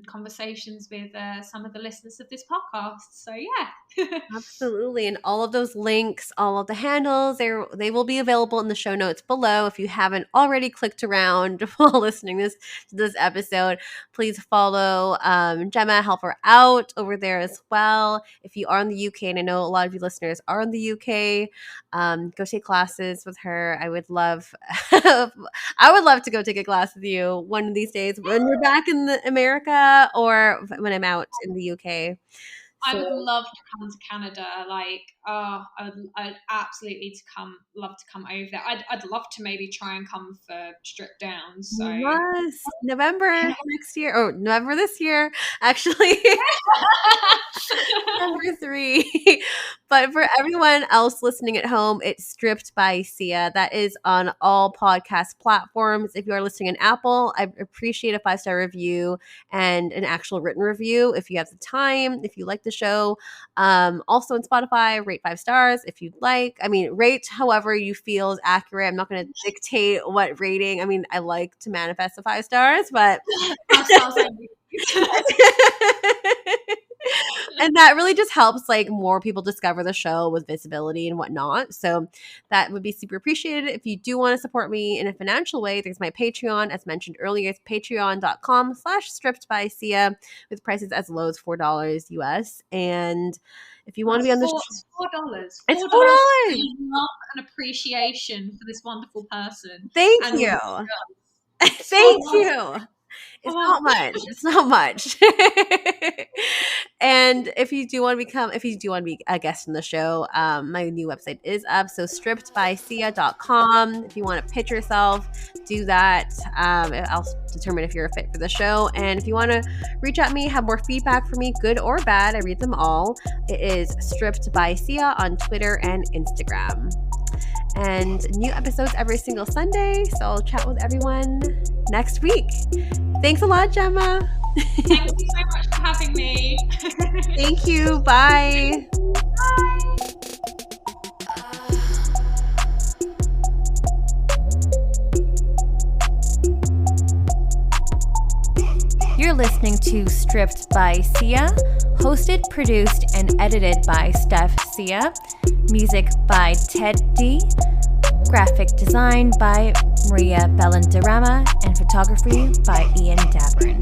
conversations with some of the listeners of this podcast. So yeah. Absolutely. And all of those links, all of the handles, they will be available in the show notes below. If you haven't already clicked around while listening to this episode, please follow Gemma, help her out over there as well. If you are in the UK, and I know a lot of you listeners are in the UK, go take classes with her. I would love to go take a class with you one of these days when we're back in America, or when I'm out in the UK. I So would love to come to Canada. Like, I'd absolutely love to come over there. I'd love to maybe try and come for strip down. So yes, November next year, or November this year, actually. Number 3. But for everyone else listening at home, it's Stripped by Sia. That is on all podcast platforms. If you are listening in Apple, I appreciate a 5-star review and an actual written review if you have the time, if you like the show. Also on Spotify, rate 5 stars if you'd like. I mean, rate however you feel is accurate. I'm not going to dictate what rating. I mean, I like to manifest the 5 stars, but 5 stars. and that really just helps like more people discover the show with visibility and whatnot. So that would be super appreciated. If you do want to support me in a financial way, there's my Patreon. As mentioned earlier, it's patreon.com/stripped by Sia with prices as low as $4 US. And If you want to be on this, $4. it's $4 $4. love and appreciation for this wonderful person. Thank and you. So Thank you. It's not much. It's not much. And if you do want to be a guest in the show, my new website is up. So strippedbysia.com. If you want to pitch yourself, do that. I'll determine if you're a fit for the show. And if you want to reach out to me, have more feedback for me, good or bad, I read them all. It is Stripped by Sia on Twitter and Instagram. And new episodes every single Sunday. So I'll chat with everyone next week. Thanks a lot, Gemma. Thank you so much for having me. Thank you. Bye. Bye. You're listening to Stripped by Sia, hosted, produced, and edited by Steph Sia. Music by Ted D. Graphic design by Maria Bellandarama, and photography by Ian Dabrin.